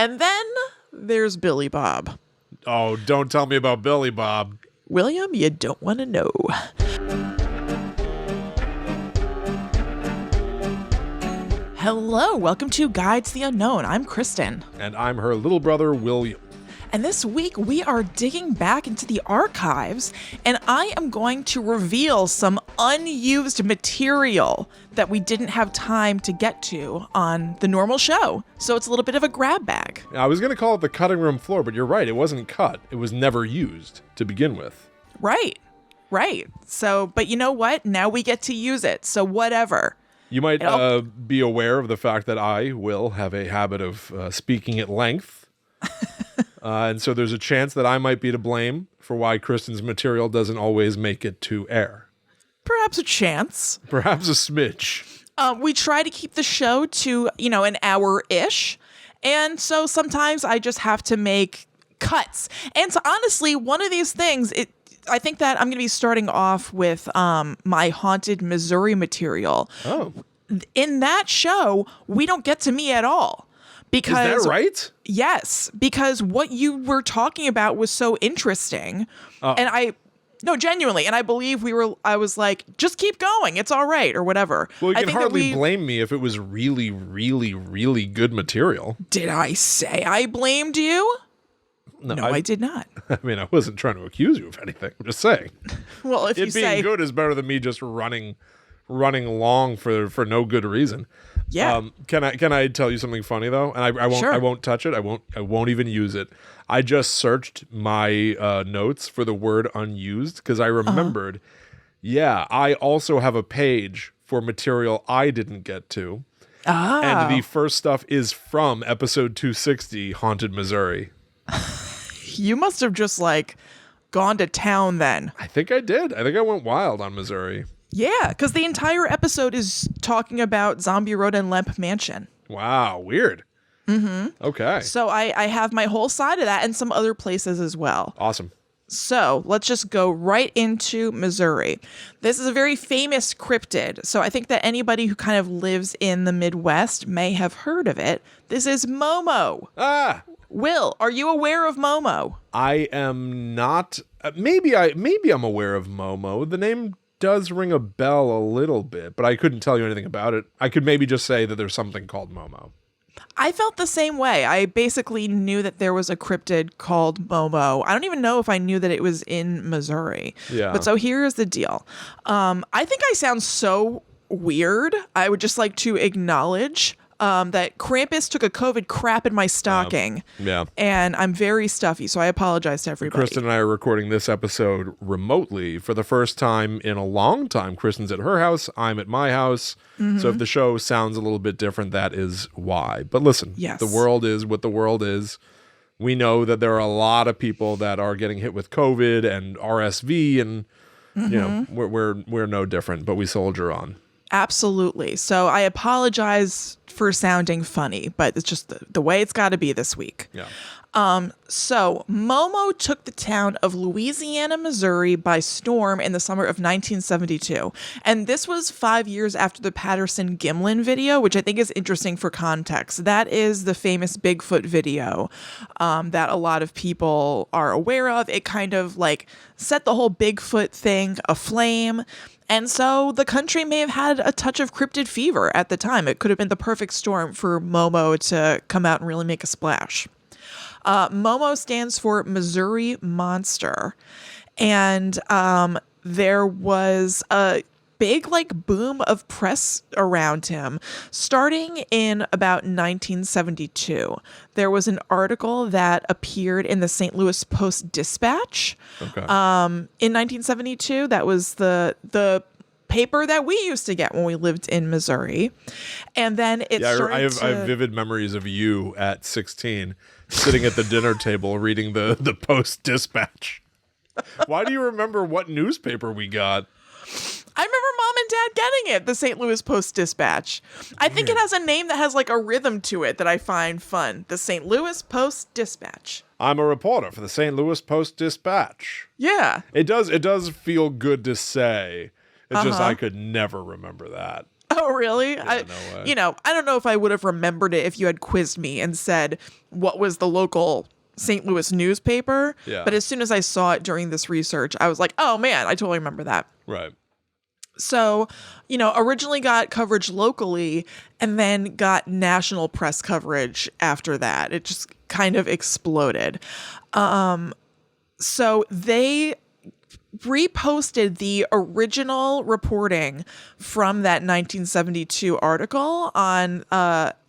And then there's Billy Bob. Oh, don't tell me about Billy Bob. William, you don't want to know. Hello, welcome to Guide to the Unknown. I'm Kristen. And I'm her little brother, William. And this week we are digging back into the archives, and I am going to reveal some unused material that we didn't have time to get to on the normal show. So it's a little bit of a grab bag. I was going to call it the cutting room floor, but you're right. It wasn't cut. It was never used to begin with. Right. So, but you know what? Now we get to use it. So whatever. You might be aware of the fact that I will have a habit of speaking at length. And so there's a chance that I might be to blame for why Kristen's material doesn't always make it to air. Perhaps a chance. Perhaps a smidge. We try to keep the show to, an hour-ish. And so sometimes I just have to make cuts. And so honestly, one of these things, I think that I'm going to be starting off with my Haunted Missouri material. Oh. In that show, we don't get to me at all. Because, is that right? Yes, because what you were talking about was so interesting. And genuinely. And I believe I was like, just keep going. It's all right, or whatever. Well, you can hardly blame me if it was really, really, really good material. Did I say I blamed you? No, I did not. I mean, I wasn't trying to accuse you of anything. I'm just saying. Well, if you say... It being good is better than me just running long for no good reason. Yeah. Can I tell you something funny though? And I won't. Sure. I won't touch it. I won't even use it. I just searched my notes for the word unused because I remembered. Yeah, I also have a page for material I didn't get to. And the first stuff is from episode 260, Haunted Missouri. You must have just gone to town then. I think I did. I think I went wild on Missouri. Yeah, because the entire episode is talking about Zombie Road and Lemp Mansion. Wow, weird. Mm-hmm. Okay. So I have my whole side of that and some other places as well. Awesome. So let's just go right into Missouri. This is a very famous cryptid. So I think that anybody who kind of lives in the Midwest may have heard of it. This is MOMO. Will, are you aware of MOMO? I am not. Maybe I'm aware of MOMO. The name does ring a bell a little bit, but I couldn't tell you anything about it. I could maybe just say that there's something called MOMO. I felt the same way. I basically knew that there was a cryptid called MOMO. I don't even know if I knew that it was in Missouri. Yeah. But so here's the deal. I think I sound so weird. I would just like to acknowledge that Krampus took a COVID crap in my stocking. Yeah. And I'm very stuffy, so I apologize to everybody. Kristen and I are recording this episode remotely for the first time in a long time. Kristen's at her house, I'm at my house. Mm-hmm. So if the show sounds a little bit different, that is why. But listen, yes. The world is what the world is. We know that there are a lot of people that are getting hit with COVID and RSV, and we're no different, but we soldier on. Absolutely. So I apologize for sounding funny, but it's just the way it's got to be this week. Yeah. So MOMO took the town of Louisiana, Missouri by storm in the summer of 1972. And this was 5 years after the Patterson-Gimlin video, which I think is interesting for context. That is the famous Bigfoot video that a lot of people are aware of. It kind of set the whole Bigfoot thing aflame. And so the country may have had a touch of cryptid fever at the time. It could have been the perfect storm for MOMO to come out and really make a splash. MOMO stands for Missouri Monster. And there was a big boom of press around him starting in about 1972. There was an article that appeared in the St. Louis Post-Dispatch in 1972. That was the paper that we used to get when we lived in Missouri. And then it started I have vivid memories of you at 16 sitting at the dinner table reading the Post-Dispatch. Why do you remember what newspaper we got? I remember Mom and Dad getting it, the St. Louis Post-Dispatch. I think it has a name that has a rhythm to it that I find fun. The St. Louis Post-Dispatch. I'm a reporter for the St. Louis Post-Dispatch. Yeah. It does feel good to say. It's just I could never remember that. Oh, really? Yeah, no way. I don't know if I would have remembered it if you had quizzed me and said what was the local St. Louis newspaper. Yeah. But as soon as I saw it during this research, I was like, oh man, I totally remember that. Right. So, originally got coverage locally and then got national press coverage after that. It just kind of exploded. So they reposted the original reporting from that 1972 article on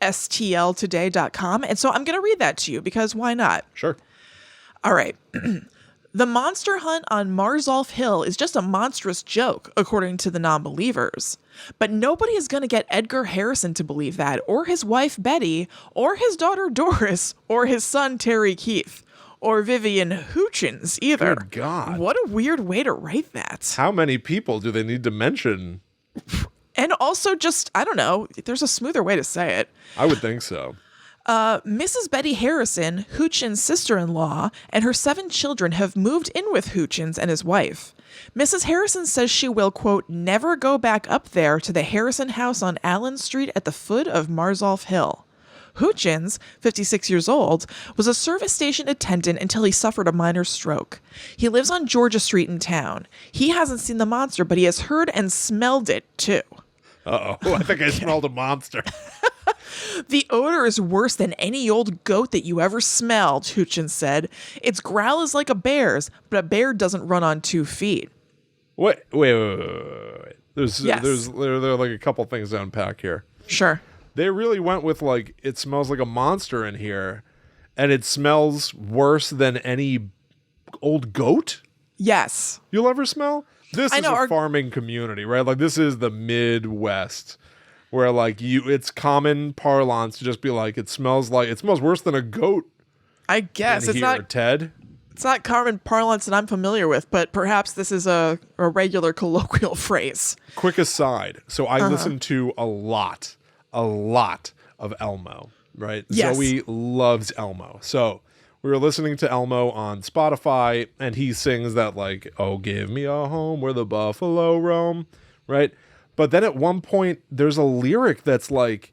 stltoday.com. And so I'm going to read that to you because why not? Sure. All right. The monster hunt on Morsels Hill is just a monstrous joke, according to the non-believers. But nobody is going to get Edgar Harrison to believe that, or his wife Betty, or his daughter Doris, or his son Terry Keith, or Vivian Hutchins either. Good God. What a weird way to write that. How many people do they need to mention? And also just, I don't know, there's a smoother way to say it. I would think so. Mrs. Betty Harrison, Hutchins' sister-in-law, and her 7 children have moved in with Hutchins and his wife. Mrs. Harrison says she will, quote, never go back up there to the Harrison house on Allen Street at the foot of Morsels Hill. Hutchins, 56 years old, was a service station attendant until he suffered a minor stroke. He lives on Georgia Street in town. He hasn't seen the monster, but he has heard and smelled it, too. Uh-oh. I think I smelled a monster. The odor is worse than any old goat that you ever smelled, Hutchins said. Its growl is like a bear's, but a bear doesn't run on 2 feet. Wait. There's there are like a couple things to unpack here. Sure. They really went with like, it smells like a monster in here, and it smells worse than any old goat Yes. you'll ever smell. This I is know, a farming community, right? Like this is the Midwest, where like it's common parlance to just be like, it smells worse than a goat. I guess in it's here, not Ted. It's not common parlance that I'm familiar with, but perhaps this is a regular colloquial phrase. Quick aside. So I listen to a lot of Elmo, right? Yes. Zoe loves Elmo. So we were listening to Elmo on Spotify, and he sings that like, oh, give me a home where the buffalo roam, right? But then at one point, there's a lyric that's like,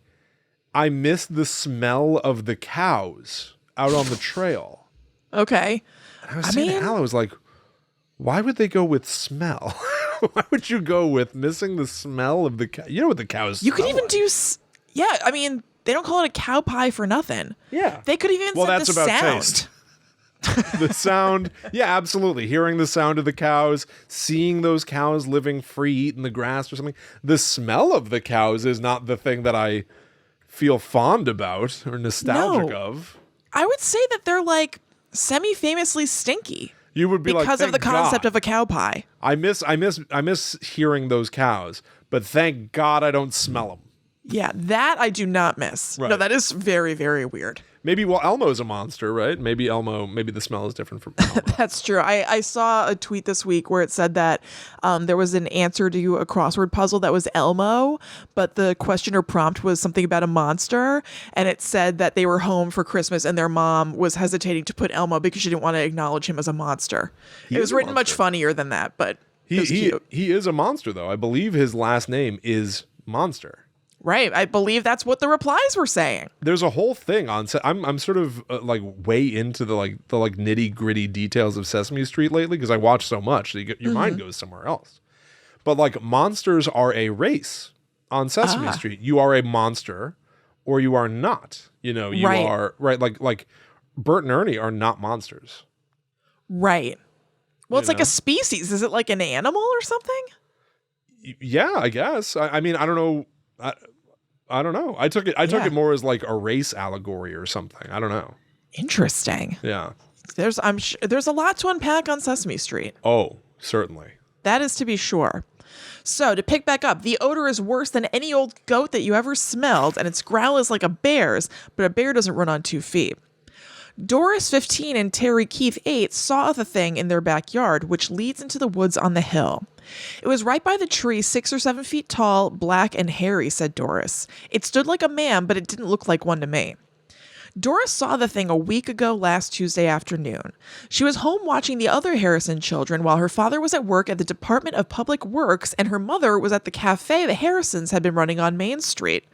I miss the smell of the cows out on the trail. Okay. And I was saying to Al, I was like, why would they go with smell? Why would you go with missing the smell of the cow? You know what the cows You could smell even like. do... Yeah, I mean, they don't call it a cow pie for nothing. Yeah. They could even Well, said that's the about sound. taste. The sound. Yeah, absolutely. Hearing the sound of the cows, seeing those cows living free, eating the grass or something. The smell of the cows is not the thing that I feel fond about or nostalgic of. I would say that they're like semi-famously stinky. You would be because like, of the "Thank concept God. of a cow pie. I miss hearing those cows, but thank God I don't smell them. Yeah, that I do not miss. Right. No, that is very, very weird. Maybe, well, Elmo's a monster, right? Maybe the smell is different from Elmo. That's true. I saw a tweet this week where it said that there was an answer to a crossword puzzle that was Elmo, but the question or prompt was something about a monster, and it said that they were home for Christmas and their mom was hesitating to put Elmo because she didn't want to acknowledge him as a monster. It was a written much monster. funnier than that, but it was cute. He is a monster, though. I believe his last name is Monster. Right. I believe that's what the replies were saying. There's a whole thing on. I'm sort of like way into the nitty gritty details of Sesame Street lately because I watch so much. So your mind goes somewhere else. But like monsters are a race on Sesame Street. You are a monster, or you are not. You know, you Right. are right. Like Bert and Ernie are not monsters. Right. Well, it's like know? a species. Is it like an animal or something? Yeah, I guess. I mean, I don't know. I don't know. I took it more as like a race allegory or something. I don't know. Interesting. Yeah. I'm sure there's a lot to unpack on Sesame Street. Oh, certainly. That is to be sure. So to pick back up, the odor is worse than any old goat that you ever smelled, and its growl is like a bear's, but a bear doesn't run on 2 feet. Doris, 15, and Terry Keith, 8, saw the thing in their backyard, which leads into the woods on the hill. It was right by the tree, 6 or 7 feet tall, black and hairy, said Doris. It stood like a man, but it didn't look like one to me. Doris saw the thing a week ago last Tuesday afternoon. She was home watching the other Harrison children while her father was at work at the Department of Public Works and her mother was at the cafe the Harrisons had been running on Main Street.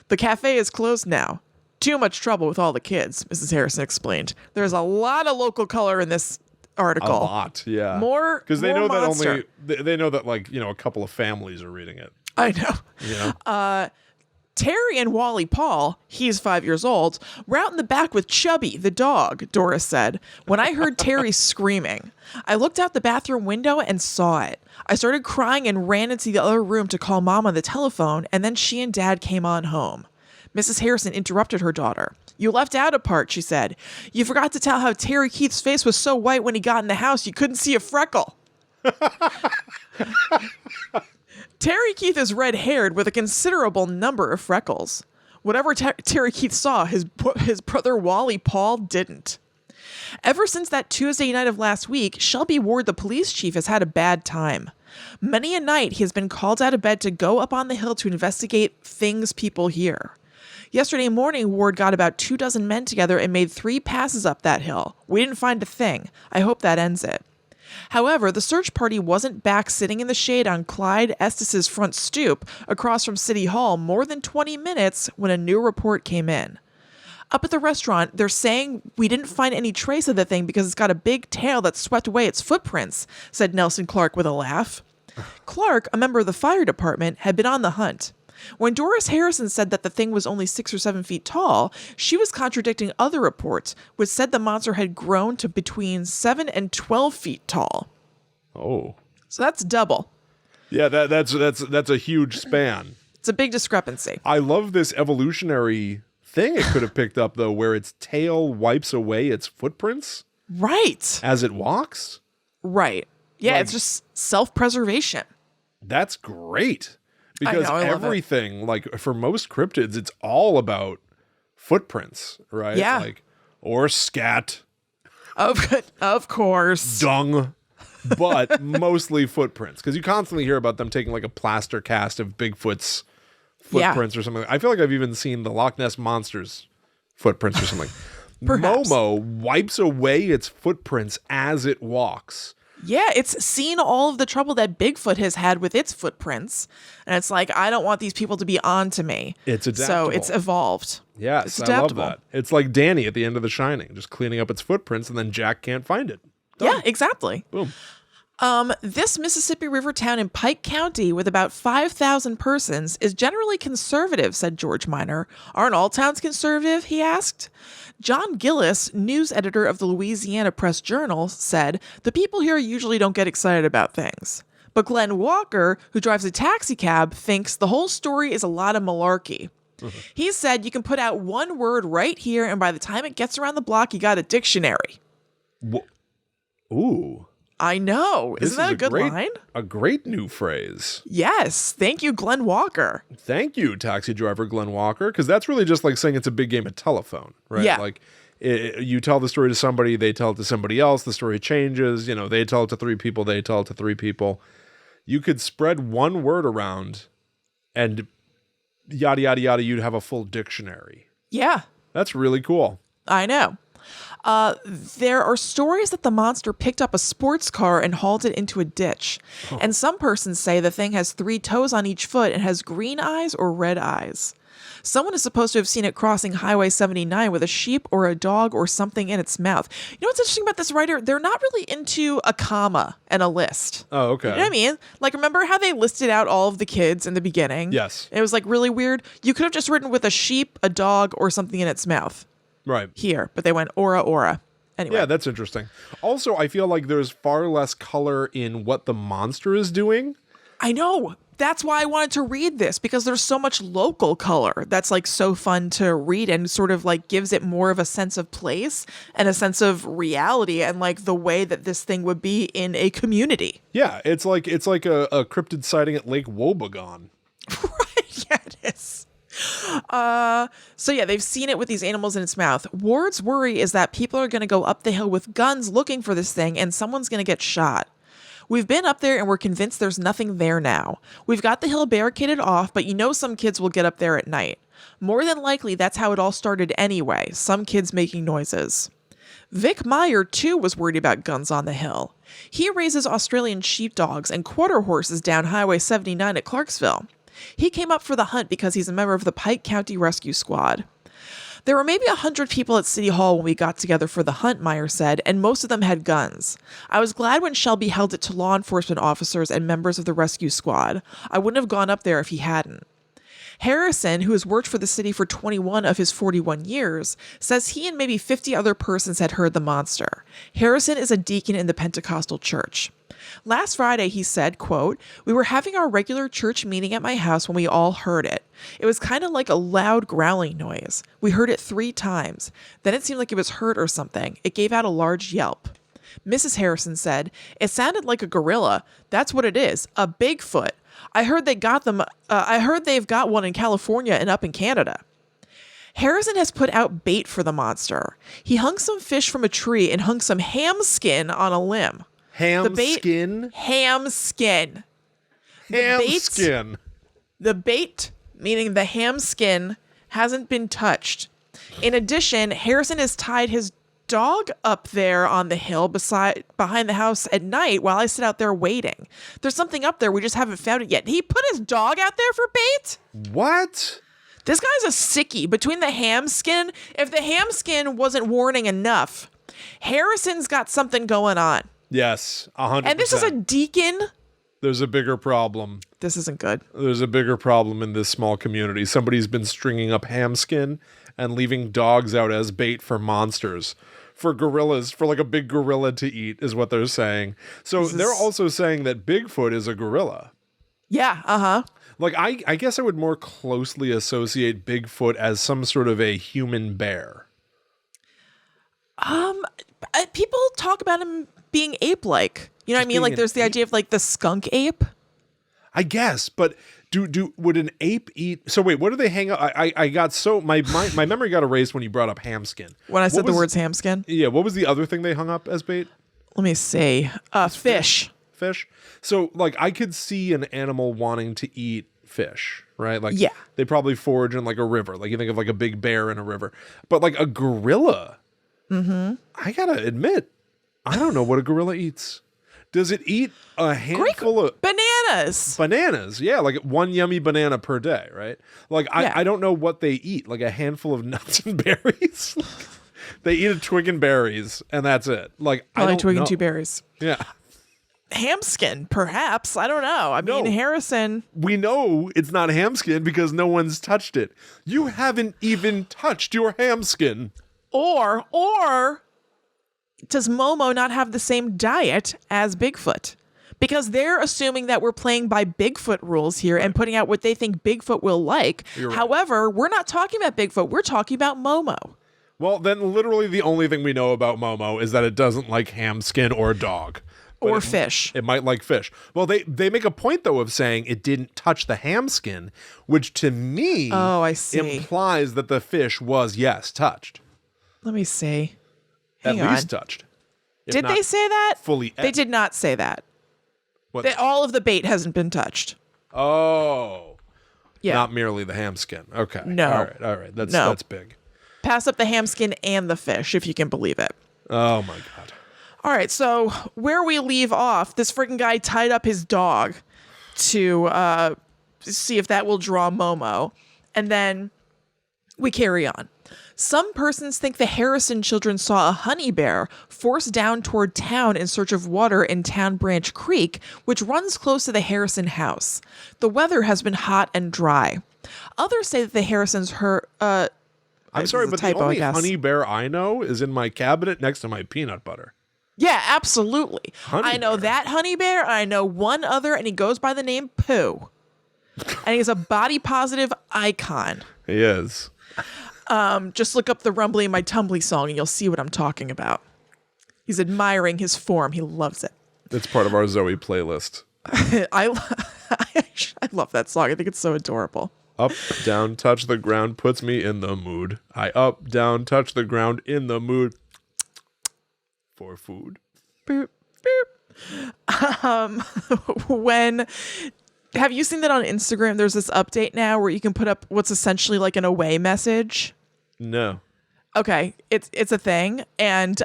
The cafe is closed now. Too much trouble with all the kids, Mrs. Harrison explained. There's a lot of local color in this article. A lot, yeah. More because they know monster. that they know that a couple of families are reading it. I know. Yeah. Terry and Wally Paul, he's 5 years old, were out in the back with Chubby, the dog, Doris said. When I heard Terry screaming, I looked out the bathroom window and saw it. I started crying and ran into the other room to call Mom on the telephone, and then she and Dad came on home. Mrs. Harrison interrupted her daughter. You left out a part, she said. You forgot to tell how Terry Keith's face was so white when he got in the house you couldn't see a freckle. Terry Keith is red-haired with a considerable number of freckles. Whatever Terry Keith saw, his brother Wally Paul didn't. Ever since that Tuesday night of last week, Shelby Ward, the police chief, has had a bad time. Many a night he has been called out of bed to go up on the hill to investigate things people hear. Yesterday morning, Ward got about 24 men together and made 3 passes up that hill. We didn't find a thing. I hope that ends it. However, the search party wasn't back sitting in the shade on Clyde Estes' front stoop across from City Hall more than 20 minutes when a new report came in. Up at the restaurant, they're saying we didn't find any trace of the thing because it's got a big tail that swept away its footprints, said Nelson Clark with a laugh. Clark, a member of the fire department, had been on the hunt. When Doris Harrison said that the thing was only 6 or 7 feet tall, she was contradicting other reports, which said the monster had grown to between 7 and 12 feet tall. Oh. So that's double. Yeah, that's a huge span. It's a big discrepancy. I love this evolutionary thing it could have picked up, though, where its tail wipes away its footprints. Right. As it walks. Right. Yeah, it's just self-preservation. That's great. Because I everything, like for most cryptids, it's all about footprints, right? Yeah. Or scat. Of course. Dung. But mostly footprints. Because you constantly hear about them taking like a plaster cast of Bigfoot's footprints or something. I feel like I've even seen the Loch Ness Monster's footprints or something. Perhaps. Momo wipes away its footprints as it walks. Yeah, it's seen all of the trouble that Bigfoot has had with its footprints. And it's like, I don't want these people to be on to me. It's adaptable. So it's evolved. Yes, it's adaptable. I love that. It's like Danny at the end of The Shining, just cleaning up its footprints and then Jack can't find it. Done. Yeah, exactly. Boom. This Mississippi River town in Pike County with about 5,000 persons is generally conservative, said George Miner. Aren't all towns conservative? He asked. John Gillis, news editor of the Louisiana Press Journal, said, the people here usually don't get excited about things. But Glenn Walker, who drives a taxi cab, thinks the whole story is a lot of malarkey. He said you can put out one word right here, and by the time it gets around the block, you got a dictionary. Ooh. I know. Isn't that a good line? A great new phrase. Yes. Thank you, Glenn Walker. Thank you, taxi driver Glenn Walker, because that's really just like saying it's a big game of telephone, right? Yeah. Like you tell the story to somebody, they tell it to somebody else, the story changes, they tell it to 3 people, they tell it to 3 people. You could spread one word around and yada, yada, yada, you'd have a full dictionary. Yeah. That's really cool. I know. There are stories that the monster picked up a sports car and hauled it into a ditch. Oh. And some persons say the thing has 3 toes on each foot and has green eyes or red eyes. Someone is supposed to have seen it crossing Highway 79 with a sheep or a dog or something in its mouth. You know what's interesting about this writer? They're not really into a comma and a list. Oh, okay. You know what I mean? Like, remember how they listed out all of the kids in the beginning? Yes. It was like really weird. You could have just written with a sheep, a dog, or something in its mouth. Right. Here, but they went aura. Anyway. Yeah, that's interesting. Also, I feel like there's far less color in what the monster is doing. I know. That's why I wanted to read this, because there's so much local color that's like so fun to read and sort of like gives it more of a sense of place and a sense of reality and like the way that this thing would be in a community. Yeah, it's like a cryptid sighting at Lake Wobegon. Right, yeah, it is. So yeah, they've seen it with these animals in its mouth. Ward's worry is that people are going to go up the hill with guns looking for this thing and someone's going to get shot. We've been up there and we're convinced there's nothing there now. We've got the hill barricaded off, but some kids will get up there at night. More than likely, that's how it all started anyway, some kids making noises. Vic Meyer, too, was worried about guns on the hill. He raises Australian sheepdogs and quarter horses down Highway 79 at Clarksville. He came up for the hunt because he's a member of the Pike County Rescue Squad. There were maybe 100 people at City Hall when we got together for the hunt, Meyer said, and most of them had guns. I was glad when Shelby held it to law enforcement officers and members of the rescue squad. I wouldn't have gone up there if he hadn't. Harrison, who has worked for the city for 21 of his 41 years, says he and maybe 50 other persons had heard the monster. Harrison is a deacon in the Pentecostal church. Last Friday, he said, quote, "We were having our regular church meeting at my house when we all heard it. It was kind of like a loud growling noise. We heard it 3 times. Then it seemed like it was hurt or something. It gave out a large yelp." Mrs. Harrison said, "It sounded like a gorilla. That's what it is, a Bigfoot. I heard they've got one in California and up in Canada." Harrison has put out bait for the monster. He hung some fish from a tree and hung some ham skin on a limb. Ham skin? Ham skin. Ham skin. The bait, meaning the ham skin, hasn't been touched. In addition, Harrison has tied his dog up there on the hill behind the house at night while I sit out there waiting. There's something up there, we just haven't found it yet. He put his dog out there for bait? What? This guy's a sickie. Between the ham skin, if the ham skin wasn't warning enough, Harrison's got something going on. Yes, 100%. And this is a deacon. There's a bigger problem. This isn't good. There's a bigger problem in this small community. Somebody's been stringing up ham skin and leaving dogs out as bait for monsters. For gorillas, for like a big gorilla to eat is what they're saying. So they're also saying that Bigfoot is a gorilla. Yeah, uh-huh. Like, I guess I would more closely associate Bigfoot as some sort of a human bear. People talk about him being ape-like. You know what I mean? Like, there's the idea of, like, the skunk ape. I guess, but would an ape eat? So wait, what do they hang up? I got so my memory got erased when you brought up ham skin. When I said the words ham skin? Yeah, what was the other thing they hung up as bait? Let me see. Fish. Fish. So like I could see an animal wanting to eat fish, right? Like yeah. They probably forage in like a river. Like you think of like a big bear in a river. But like a gorilla, I gotta admit, I don't know what a gorilla eats. Does it eat a handful of bananas? Bananas, yeah, like one yummy banana per day, right? Like I don't know what they eat, like a handful of nuts and berries. They eat a twig and berries, and that's it. Like probably I don't twig know. and 2 berries. Yeah. Ham skin, perhaps. I don't know. I mean, Harrison. We know it's not ham skin because no one's touched it. You haven't even touched your ham skin. Or does Momo not have the same diet as Bigfoot? Because they're assuming that we're playing by Bigfoot rules here and putting out what they think Bigfoot will like. You're right. However, we're not talking about Bigfoot. We're talking about Momo. Well, then literally the only thing we know about Momo is that it doesn't like ham skin or dog. Or fish. It might like fish. Well, they make a point, though, of saying it didn't touch the ham skin, which to me I see. implies that the fish was, yes, touched. Let me see. At least touched. Did they say that? Fully. They did not say that. What? All of the bait hasn't been touched. Oh. Yeah. Not merely the ham skin. Okay. No. All right. That's big. Pass up the ham skin and the fish, if you can believe it. Oh, my God. All right, so where we leave off, this freaking guy tied up his dog to see if that will draw Momo. And then we carry on. Some persons think the Harrison children saw a honey bear forced down toward town in search of water in Town Branch Creek, which runs close to the Harrison house. The weather has been hot and dry. Others say that the Harrisons heard... I'm sorry, but the only honey bear I know is in my cabinet next to my peanut butter. Yeah, absolutely. I know that honey bear. I know one other, and he goes by the name Pooh. And he's a body positive icon. He is. Just look up the Rumbly in My Tumbly song, and you'll see what I'm talking about. He's admiring his form. He loves it. It's part of our Zoe playlist. I love that song. I think it's so adorable. Up, down, touch the ground puts me in the mood. I up, down, touch the ground in the mood. For food. Boop, boop. When Have you seen that on Instagram? There's this update now where you can put up what's essentially like an away message. No. Okay, it's a thing. And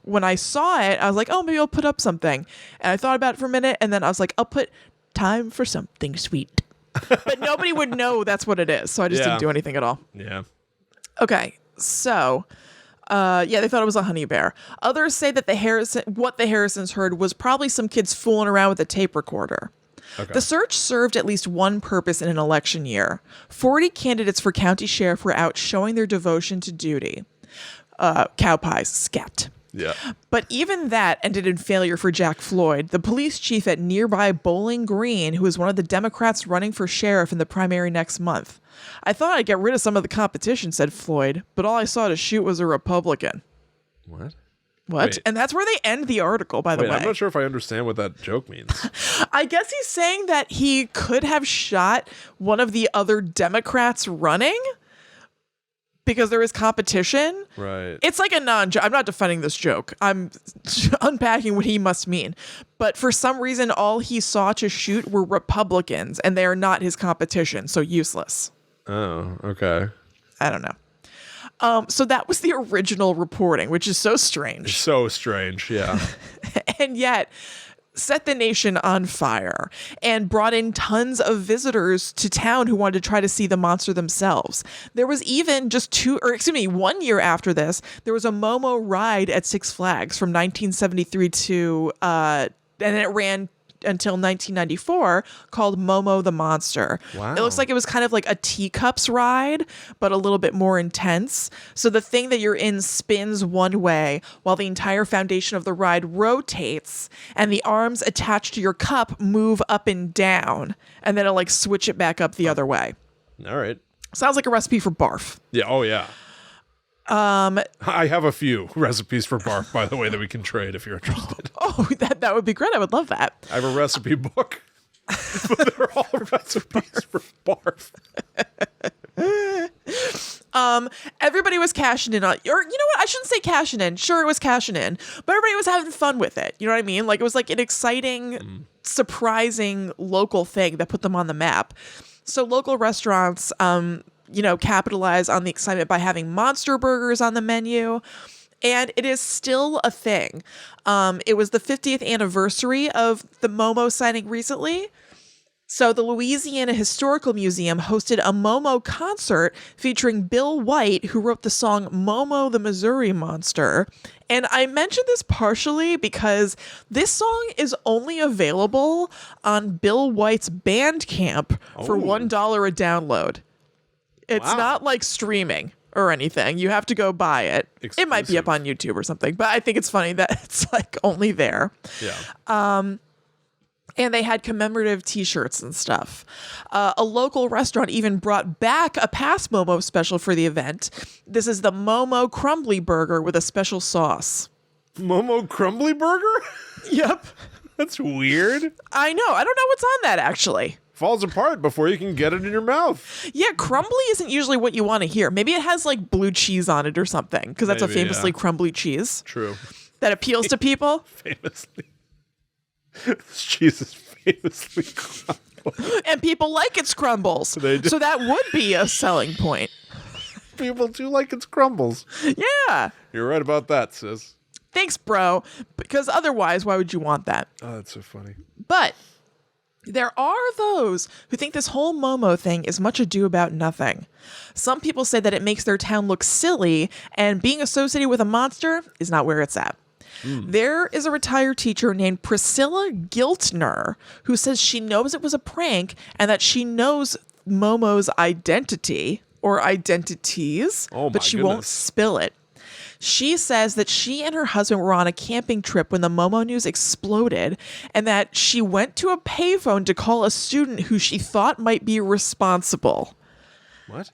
when I saw it, I was like, oh, maybe I'll put up something. And I thought about it for a minute, and then I was like, I'll put time for something sweet. But nobody would know that's what it is, so I just didn't do anything at all. Yeah. Okay, so they thought it was a honey bear. Others say that what the Harrisons heard was probably some kids fooling around with a tape recorder. Okay. The search served at least one purpose in an election year. 40 candidates for county sheriff were out showing their devotion to duty. Cow pies, scat. Yeah. But even that ended in failure for Jack Floyd, the police chief at nearby Bowling Green, who is one of the Democrats running for sheriff in the primary next month. I thought I'd get rid of some of the competition, said Floyd, but all I saw to shoot was a Republican. What? What? Wait. And that's where they end the article, by the way. I'm not sure if I understand what that joke means. I guess he's saying that he could have shot one of the other Democrats running because there is competition. Right. It's like a non-joke. I'm not defending this joke. I'm unpacking what he must mean. But for some reason, all he saw to shoot were Republicans, and they are not his competition, so useless. Oh, okay. I don't know. So that was the original reporting, which is so strange. So strange, yeah. And yet set the nation on fire and brought in tons of visitors to town who wanted to try to see the monster themselves. There was even just 1 year after this, there was a MOMO ride at Six Flags from 1973 to, and it ran until 1994, called MOMO the Monster. Wow. It looks like it was kind of like a teacups ride, but a little bit more intense. So the thing that you're in spins one way while the entire foundation of the ride rotates, and the arms attached to your cup move up and down, and then it'll like switch it back up the other way. All right. Sounds like a recipe for barf. Yeah. Oh, yeah. I have a few recipes for barf, by the way, that we can trade if you're interested. Oh, that would be great. I would love that. I have a recipe book, but they're all recipes for barf. Everybody was cashing in on, or you know what? I shouldn't say cashing in. Sure, it was cashing in, but everybody was having fun with it. You know what I mean? Like it was like an exciting, surprising local thing that put them on the map. So local restaurants, capitalize on the excitement by having monster burgers on the menu. And it is still a thing. It was the 50th anniversary of the MOMO sighting recently. So the Louisiana Historical Museum hosted a MOMO concert featuring Bill White, who wrote the song MOMO the Missouri Monster. And I mentioned this partially because this song is only available on Bill White's Bandcamp for $1 a download. It's not like streaming or anything. You have to go buy it. Exclusive. It might be up on YouTube or something, but I think it's funny that it's like only there. Yeah. And they had commemorative t-shirts and stuff. A local restaurant even brought back a past MOMO special for the event. This is the MOMO Crumbly Burger with a special sauce. MOMO Crumbly Burger? Yep. That's weird. I know. I don't know what's on that, actually. Falls apart before you can get it in your mouth. Yeah, crumbly isn't usually what you want to hear. Maybe it has like blue cheese on it or something, because that's a famously crumbly cheese. True. That appeals to people. Famously. This cheese is famously crumble. And people like its crumbles. So that would be a selling point. People do like its crumbles. Yeah. You're right about that, sis. Thanks, bro. Because otherwise, why would you want that? Oh, that's so funny. But there are those who think this whole MOMO thing is much ado about nothing. Some people say that it makes their town look silly, and being associated with a monster is not where it's at. There is a retired teacher named Priscilla Giltner who says she knows it was a prank and that she knows Momo's identity or identities, but she won't spill it. She says that she and her husband were on a camping trip when the MOMO news exploded, and that she went to a payphone to call a student who she thought might be responsible. What?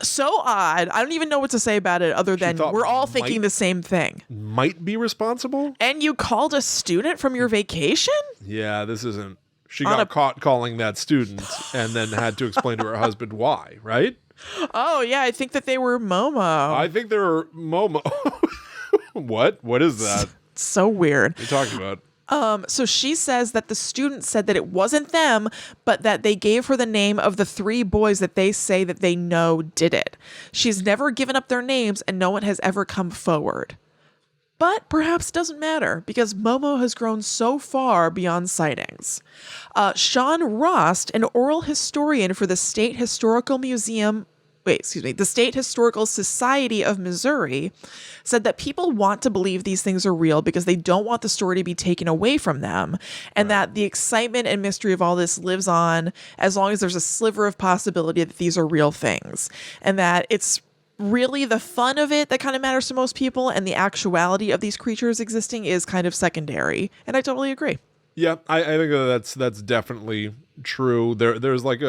So odd. I don't even know what to say about it other than we're all thinking the same thing. Might be responsible? And you called a student from your vacation? Yeah, this isn't. She got caught calling that student and then had to explain to her husband why, right? Oh, yeah, I think that they were MOMO. I think they were MOMO. What? What is that? So weird. What are you talking about? So she says that the student said that it wasn't them, but that they gave her the name of the 3 boys that they say that they know did it. She's never given up their names and no one has ever come forward. But perhaps it doesn't matter because Momo has grown so far beyond sightings. Sean Rost, an oral historian for the State Historical Society of Missouri, said that people want to believe these things are real because they don't want the story to be taken away from them, and that the excitement and mystery of all this lives on as long as there's a sliver of possibility that these are real things, and that it's really the fun of it that kind of matters to most people, and the actuality of these creatures existing is kind of secondary. And I totally agree. Yeah, I think that's definitely true. There's like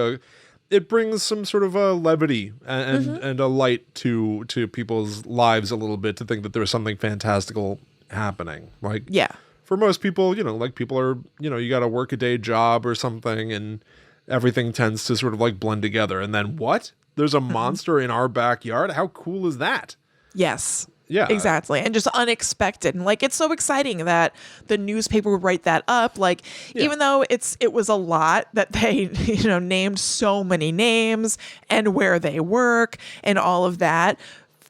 it brings some sort of a levity and a light to people's lives a little bit to think that there's something fantastical happening. Like, Yeah. for most people, like people are, you got to work a day job or something, and everything tends to sort of like blend together. And then what? There's a monster in our backyard? How cool is that? Yes. Yeah. Exactly. And just unexpected. And like, it's so exciting that the newspaper would write that up. Like, even though it was a lot that they, named so many names and where they work and all of that.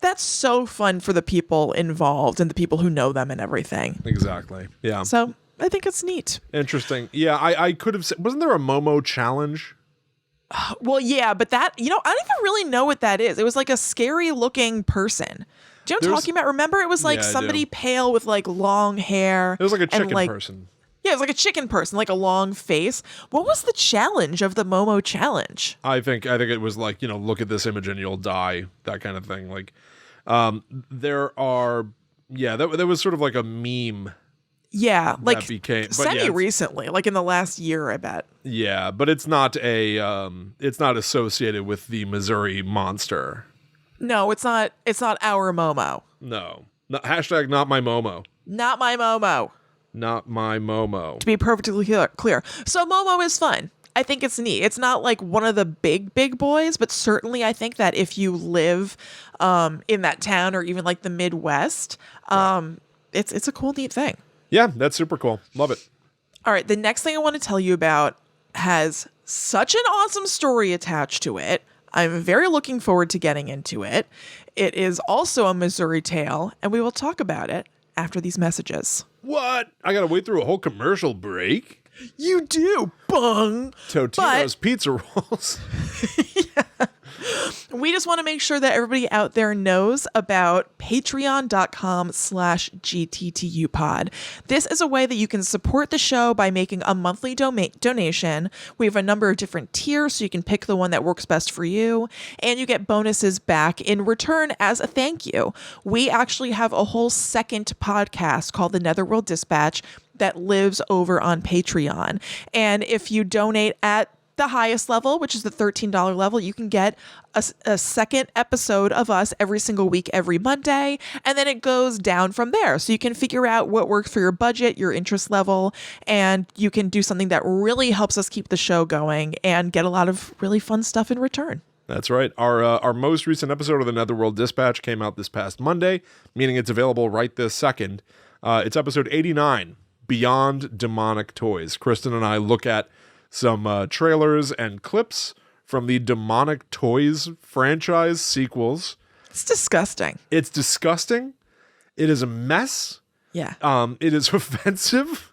That's so fun for the people involved and the people who know them and everything. Exactly. Yeah. So I think it's neat. Interesting. Yeah. I could have said, wasn't there a Momo challenge? Well, yeah, but that, I don't even really know what that is. It was like a scary looking person. Do you know what I'm talking about? Remember, it was like somebody pale with like long hair. It was like a chicken person. Yeah, it was like a chicken person, like a long face. What was the challenge of the Momo challenge? I think it was like, look at this image and you'll die, that kind of thing. Like, there was sort of like a meme. Yeah, like semi-recently, like in the last year, I bet. Yeah, but it's not associated with the Missouri monster. No, it's not. It's not our Momo. No. Hashtag not my Momo. Not my Momo. Not my Momo. To be perfectly clear. So Momo is fun. I think it's neat. It's not like one of the big boys, but certainly I think that if you live in that town or even like the Midwest, it's a cool, neat thing. Yeah, that's super cool. Love it. All right, the next thing I want to tell you about has such an awesome story attached to it. I'm very looking forward to getting into it. It is also a Missouri tale, and we will talk about it after these messages. What? I gotta wait through a whole commercial break? You do, bung! Totino's Pizza Rolls. Yeah. We just want to make sure that everybody out there knows about patreon.com/GTTUpod. This is a way that you can support the show by making a monthly donation. We have a number of different tiers, so you can pick the one that works best for you, and you get bonuses back in return as a thank you. We actually have a whole second podcast called The Netherworld Dispatch that lives over on Patreon. And if you donate at the highest level, which is the $13 level, you can get a second episode of us every single week, every Monday, and then it goes down from there. So you can figure out what works for your budget, your interest level, and you can do something that really helps us keep the show going and get a lot of really fun stuff in return. That's right. Our most recent episode of the Netherworld Dispatch came out this past Monday, meaning it's available right this second. It's episode 89, Beyond Demonic Toys. Kristen and I look at some trailers and clips from the Demonic Toys franchise sequels. It's disgusting. It's disgusting. It is a mess. Yeah. It is offensive.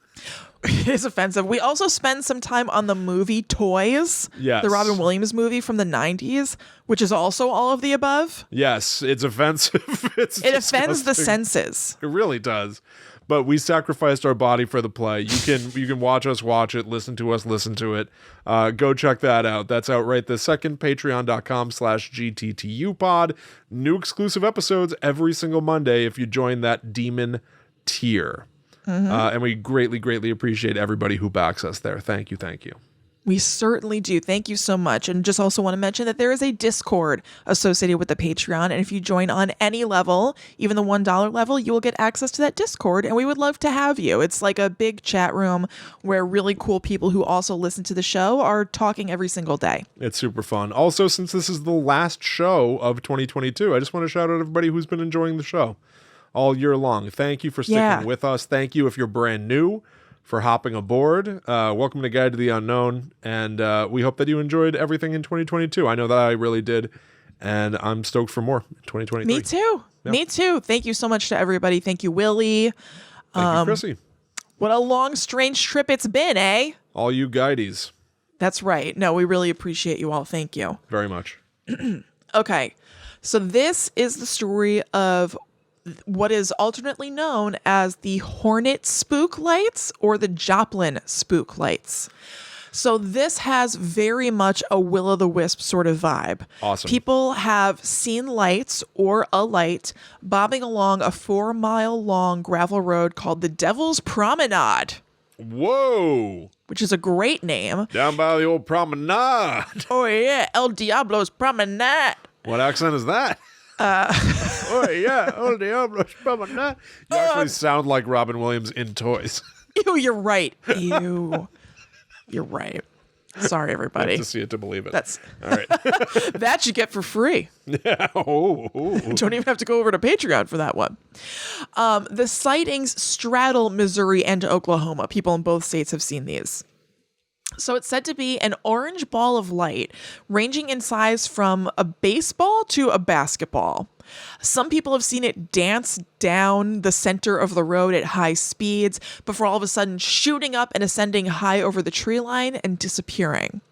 It is offensive. We also spend some time on the movie Toys. Yes. The Robin Williams movie from the 90s, which is also all of the above. Yes, it's offensive. It offends the senses. It really does. But we sacrificed our body for the play. You can watch us watch it, listen to us listen to it. Go check that out. That's out right this second. Patreon.com/GTTUpod. New exclusive episodes every single Monday if you join that demon tier. Mm-hmm. And we greatly, greatly appreciate everybody who backs us there. Thank you. Thank you. We certainly do. Thank you so much. And just also want to mention that there is a Discord associated with the Patreon. And if you join on any level, even the $1 level, you will get access to that Discord. And we would love to have you. It's like a big chat room where really cool people who also listen to the show are talking every single day. It's super fun. Also, since this is the last show of 2022, I just want to shout out everybody who's been enjoying the show all year long. Thank you for sticking with us. Thank you if you're brand new for hopping aboard. Welcome to Guide to the Unknown, and we hope that you enjoyed everything in 2022. I know that I really did, and I'm stoked for more in 2023. Me too. Yeah. Me too. Thank you so much to everybody. Thank you, Willie. Thank you, Chrissy. What a long, strange trip it's been, eh? All you guidees. That's right. No, we really appreciate you all. Thank you. Very much. Okay. So this is the story of what is alternately known as the Hornet Spook Lights or the Joplin Spook Lights. So this has very much a will-o'-the-wisp sort of vibe. Awesome. People have seen lights or a light bobbing along a 4-mile-long gravel road called the Devil's Promenade. Whoa. Which is a great name. Down by the old promenade. Oh, yeah. El Diablo's Promenade. What accent is that? Oh, yeah. El Diablo's Promenade. You actually sound like Robin Williams in Toys. Ew, you're right. Ew. You're right. Sorry, everybody. You have to see it to believe it. That's all right. That you get for free. Yeah. Oh. Don't even have to go over to Patreon for that one. The sightings straddle Missouri and Oklahoma. People in both states have seen these. So it's said to be an orange ball of light ranging in size from a baseball to a basketball. Some people have seen it dance down the center of the road at high speeds before all of a sudden shooting up and ascending high over the tree line and disappearing.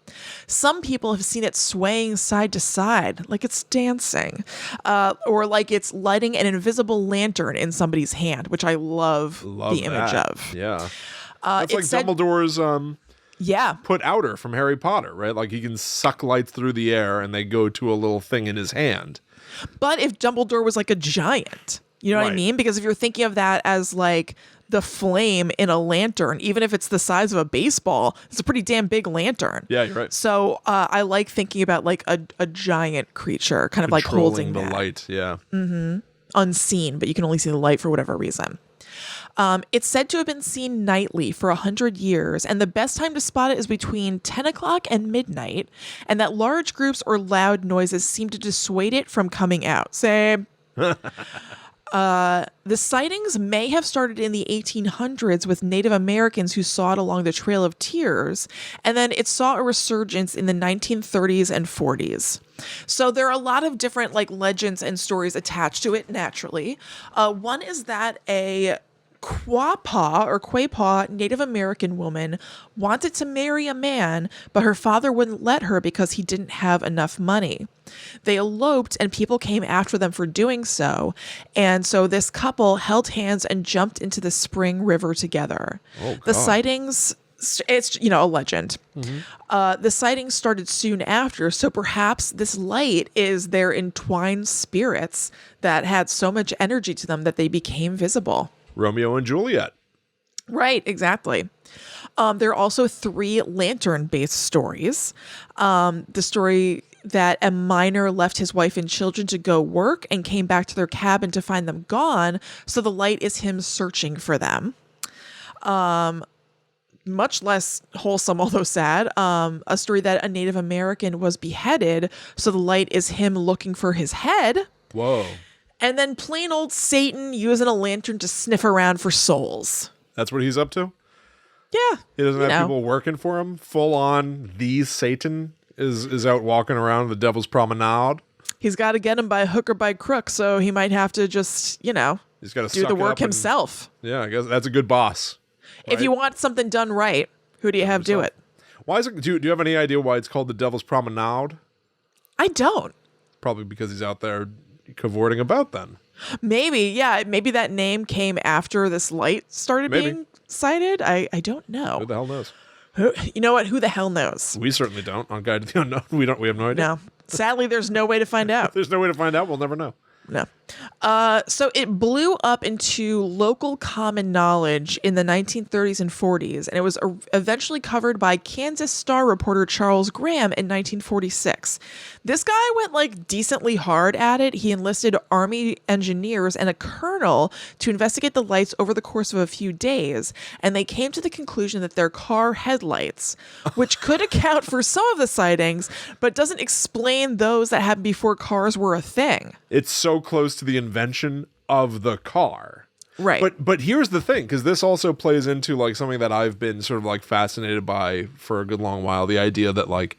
Some people have seen it swaying side to side like it's dancing, or like it's lighting an invisible lantern in somebody's hand, which I love the image of. Yeah. That's like Dumbledore's put outer from Harry Potter, right? Like he can suck lights through the air and they go to a little thing in his hand. But if Dumbledore was like a giant, you know what I mean? Because if you're thinking of that as like the flame in a lantern, even if it's the size of a baseball, it's a pretty damn big lantern. Yeah, you're right. So I like thinking about like a giant creature kind of like holding the that. light. Yeah. Mm-hmm. Unseen, but you can only see the light for whatever reason. It's said to have been seen nightly for 100 years, and the best time to spot it is between 10 o'clock and midnight, and that large groups or loud noises seem to dissuade it from coming out. Same. The sightings may have started in the 1800s with Native Americans who saw it along the Trail of Tears, and then it saw a resurgence in the 1930s and 40s. So there are a lot of different like legends and stories attached to it naturally. One is that a Quapaw Native American woman wanted to marry a man, but her father wouldn't let her because he didn't have enough money. They eloped and people came after them for doing so. And so this couple held hands and jumped into the spring river together. Oh, the sightings, it's, a legend. Mm-hmm. The sightings started soon after. So perhaps this light is their entwined spirits that had so much energy to them that they became visible. Romeo and Juliet. Right, exactly. There are also 3 lantern-based stories. The story that a miner left his wife and children to go work and came back to their cabin to find them gone, so the light is him searching for them. Much less wholesome, although sad. A story that a Native American was beheaded, so the light is him looking for his head. Whoa. And then plain old Satan using a lantern to sniff around for souls. That's what he's up to? Yeah. He doesn't have people working for him? Full on, the Satan is out walking around the Devil's Promenade? He's got to get him by hook or by crook, so he might have to just, he's got to do the work himself. Yeah, I guess that's a good boss. Right? If you want something done right, who do you have do it? Why is it? Do you have any idea why it's called the Devil's Promenade? I don't. Probably because he's out there cavorting about then. Maybe that name came after this light started being sighted. I don't know. Who the hell knows? You know what? Who the hell knows? We certainly don't. On Guide to the Unknown, we have no idea. No. Sadly, there's no way to find out. There's no way to find out. We'll never know. No. So it blew up into local common knowledge in the 1930s and 40s, and it was eventually covered by Kansas Star reporter Charles Graham in 1946. This guy went like decently hard at it. He enlisted Army engineers and a colonel to investigate the lights over the course of a few days, and they came to the conclusion that they're car headlights, which could account for some of the sightings, but doesn't explain those that happened before cars were a thing. It's so close to the invention of the car. Right. But here's the thing, because this also plays into like something that I've been sort of like fascinated by for a good long while. The idea that like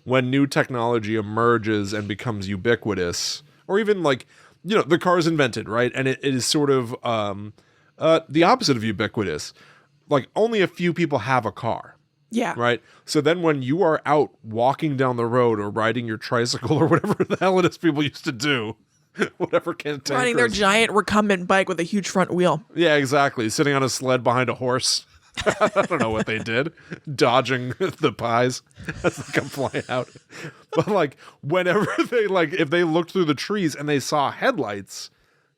when new technology emerges and becomes ubiquitous, or even like, the car is invented, right? And it is sort of the opposite of ubiquitous. Like only a few people have a car. Yeah. Right. So then when you are out walking down the road or riding your tricycle or whatever the hell it is people used to do, whatever cantankerous. Riding their giant recumbent bike with a huge front wheel. Yeah, exactly. Sitting on a sled behind a horse. I don't know what they did. Dodging the pies as they come flying out. But like whenever they if they looked through the trees and they saw headlights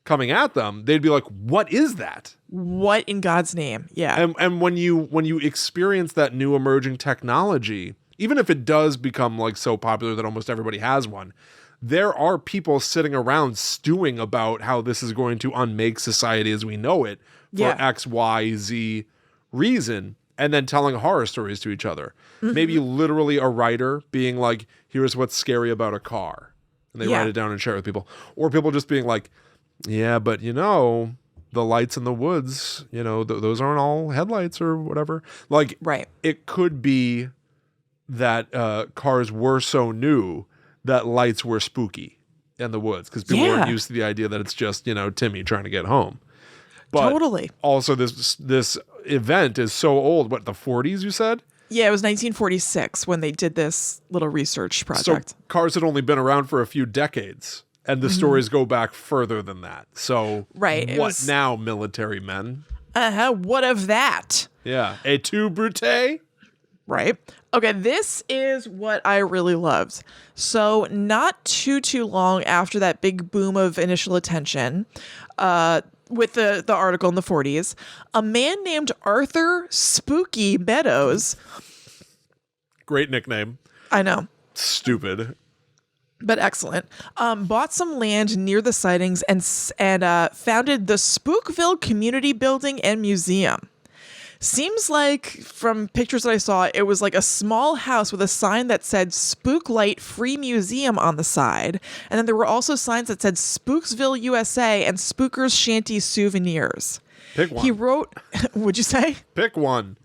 coming at them, they'd be like, what is that? What in God's name? Yeah. And when you experience that new emerging technology, even if it does become like so popular that almost everybody has one, there are people sitting around stewing about how this is going to unmake society as we know it for X, Y, Z reason, and then telling horror stories to each other. Mm-hmm. Maybe literally a writer being like, here's what's scary about a car. And they write it down and share it with people. Or people just being like, yeah, but the lights in the woods, those aren't all headlights or whatever. Like, right. It could be that cars were so new that lights were spooky in the woods because people weren't used to the idea that it's just, Timmy trying to get home. But totally. Also, this event is so old. What, the 40s, you said? Yeah, it was 1946 when they did this little research project. So cars had only been around for a few decades. And the stories go back further than that. So what now, military men? What of that? Yeah. Et tu, Brute? Right. Okay, this is what I really loved. So not too long after that big boom of initial attention, with the article in the 40s, a man named Arthur Spooky Meadows. Great nickname. I know. Stupid. But excellent. Bought some land near the sightings and founded the Spookville Community Building and Museum. Seems like from pictures that I saw, it was like a small house with a sign that said Spooklight Free Museum on the side. And then there were also signs that said Spooksville, USA and Spookers Shanty Souvenirs. Pick one. He wrote, would you say? Pick one.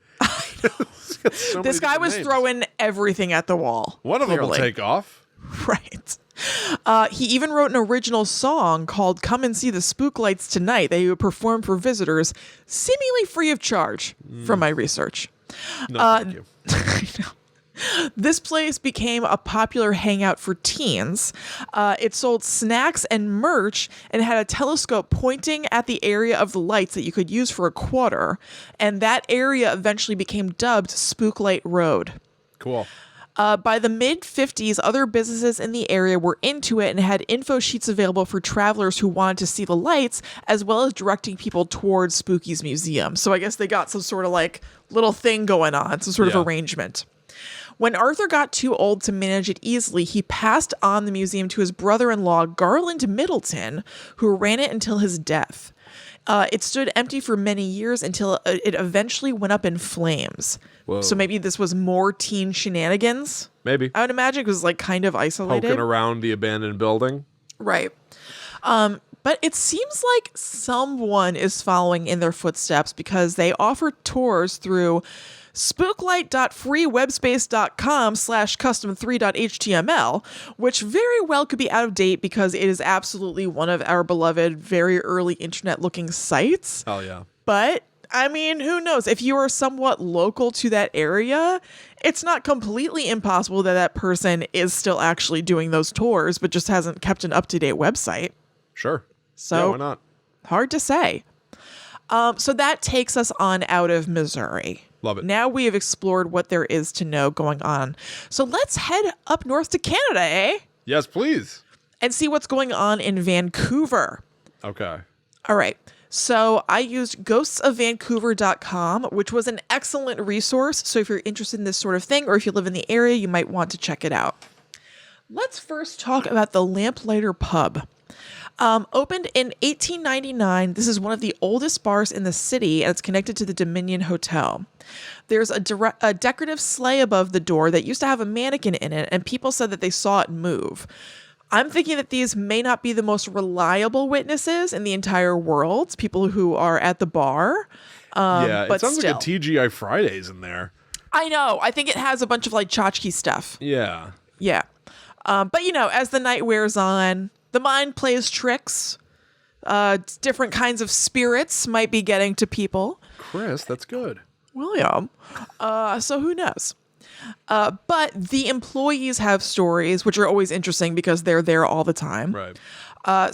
This guy was throwing everything at the wall. One of them will take off. Right. He even wrote an original song called Come and See the Spooklights Tonight that he would perform for visitors, seemingly free of charge, from my research. No, thank you. I know. This place became a popular hangout for teens. It sold snacks and merch and had a telescope pointing at the area of the lights that you could use for a quarter. And that area eventually became dubbed Spooklight Road. Cool. By the mid-50s, other businesses in the area were into it and had info sheets available for travelers who wanted to see the lights, as well as directing people towards Spooky's museum. So I guess they got some sort of like little thing going on, some sort of arrangement. When Arthur got too old to manage it easily, he passed on the museum to his brother-in-law, Garland Middleton, who ran it until his death. It stood empty for many years until it eventually went up in flames. Whoa. So maybe this was more teen shenanigans. Maybe. I would imagine it was like kind of isolated. Poking around the abandoned building. Right. But it seems like someone is following in their footsteps because they offer tours through spooklight.freewebspace.com/custom3.html, which very well could be out of date because it is absolutely one of our beloved, very early internet looking sites. Oh, yeah. But I mean, who knows? If you are somewhat local to that area, it's not completely impossible that that person is still actually doing those tours, but just hasn't kept an up-to-date website. Sure. So yeah, why not? Hard to say. So that takes us on out of Missouri. Love it. Now we have explored what there is to know going on. So let's head up north to Canada, eh? Yes, please. And see what's going on in Vancouver. Okay. All right. So I used ghostsofvancouver.com, which was an excellent resource. So if you're interested in this sort of thing, or if you live in the area, you might want to check it out. Let's first talk about the Lamplighter Pub. Opened in 1899, this is one of the oldest bars in the city, and it's connected to the Dominion Hotel. There's a decorative sleigh above the door that used to have a mannequin in it, and people said that they saw it move. I'm thinking that these may not be the most reliable witnesses in the entire world, people who are at the bar. Yeah, it but sounds still. like a TGI Fridays in there. I know. I think it has a bunch of like tchotchke stuff. Yeah. Yeah. But as the night wears on, the mind plays tricks. Different kinds of spirits might be getting to people. Chris, that's good. William. So who knows? But the employees have stories, which are always interesting because they're there all the time. Right.